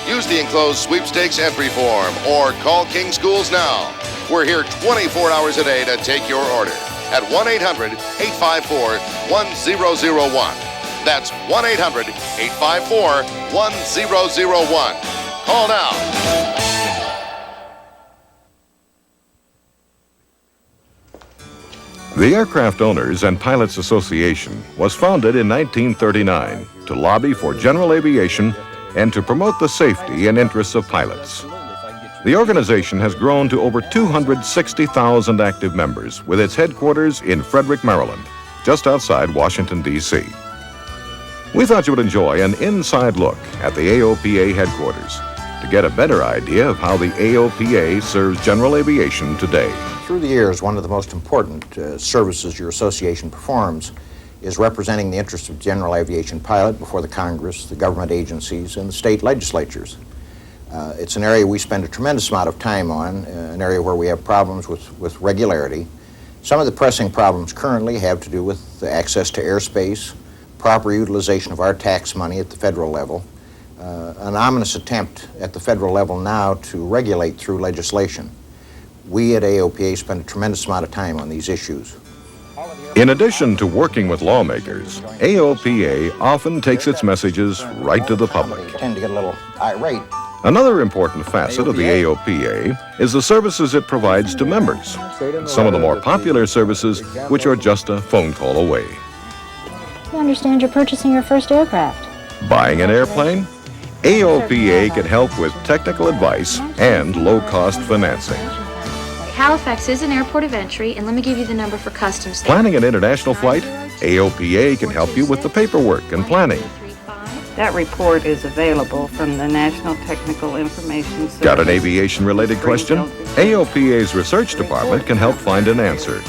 Use the enclosed sweepstakes entry form or call King Schools now. We're here 24 hours a day to take your order at 1-800-854-1001. That's 1-800-854-1001. Call now. The Aircraft Owners and Pilots Association was founded in 1939 to lobby for general aviation and to promote the safety and interests of pilots. The organization has grown to over 260,000 active members with its headquarters in Frederick, Maryland, just outside Washington, D.C. We thought you would enjoy an inside look at the AOPA headquarters to get a better idea of how the AOPA serves general aviation today. Through the years, one of the most important services your association performs is representing the interests of general aviation pilot before the Congress, the government agencies, and the state legislatures. It's an area we spend a tremendous amount of time on, an area where we have problems with regularity. Some of the pressing problems currently have to do with the access to airspace, proper utilization of our tax money at the federal level, an ominous attempt at the federal level now to regulate through legislation. We at AOPA spend a tremendous amount of time on these issues. In addition to working with lawmakers, AOPA often takes its messages right to the public. I tend to get a little irate. Another important facet of the AOPA is the services it provides to members. Some of the more popular services, which are just a phone call away. I understand you're purchasing your first aircraft. Buying an airplane? AOPA can help with technical advice and low-cost financing. Halifax is an airport of entry, and let me give you the number for customs. Planning an international flight? AOPA can help you with the paperwork and planning. That report is available from the National Technical Information Service. Got an aviation-related question? AOPA's research department can help find an answer.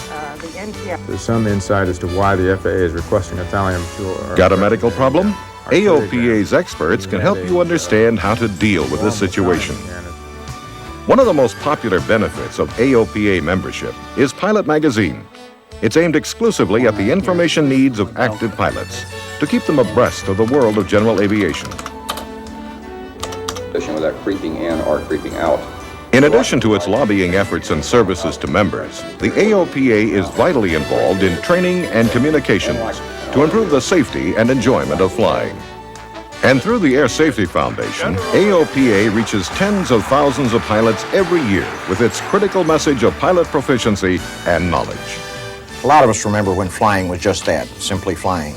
There's some insight as to why the FAA is requesting a thallium fuel. Got a medical problem? AOPA's experts can help you understand how to deal with this situation. One of the most popular benefits of AOPA membership is Pilot Magazine. It's aimed exclusively at the information needs of active pilots to keep them abreast of the world of general aviation. Without creeping in or creeping out. In addition to its lobbying efforts and services to members, the AOPA is vitally involved in training and communications to improve the safety and enjoyment of flying. And through the Air Safety Foundation, AOPA reaches tens of thousands of pilots every year with its critical message of pilot proficiency and knowledge. A lot of us remember when flying was just that, simply flying.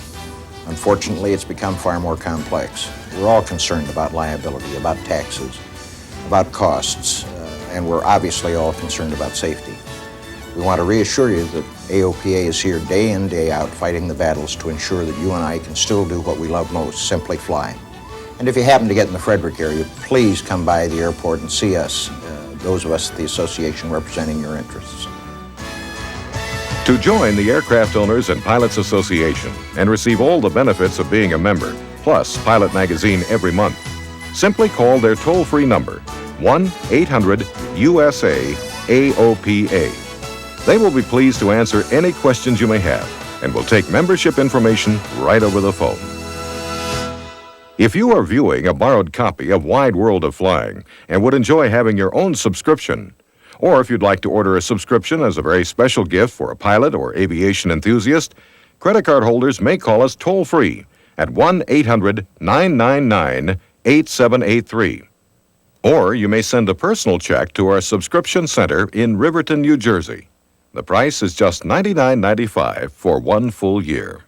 Unfortunately, it's become far more complex. We're all concerned about liability, about taxes, about costs, and we're obviously all concerned about safety. We want to reassure you that AOPA is here day in, day out, fighting the battles to ensure that you and I can still do what we love most, simply fly. And if you happen to get in the Frederick area, please come by the airport and see us, those of us at the association representing your interests. To join the Aircraft Owners and Pilots Association and receive all the benefits of being a member, plus Pilot Magazine every month, simply call their toll-free number, 1-800-USA-AOPA. They will be pleased to answer any questions you may have and will take membership information right over the phone. If you are viewing a borrowed copy of Wide World of Flying and would enjoy having your own subscription, or if you'd like to order a subscription as a very special gift for a pilot or aviation enthusiast, credit card holders may call us toll-free at 1-800-999-8783. Or you may send a personal check to our subscription center in Riverton, New Jersey. The price is just $99.95 for 1 full year.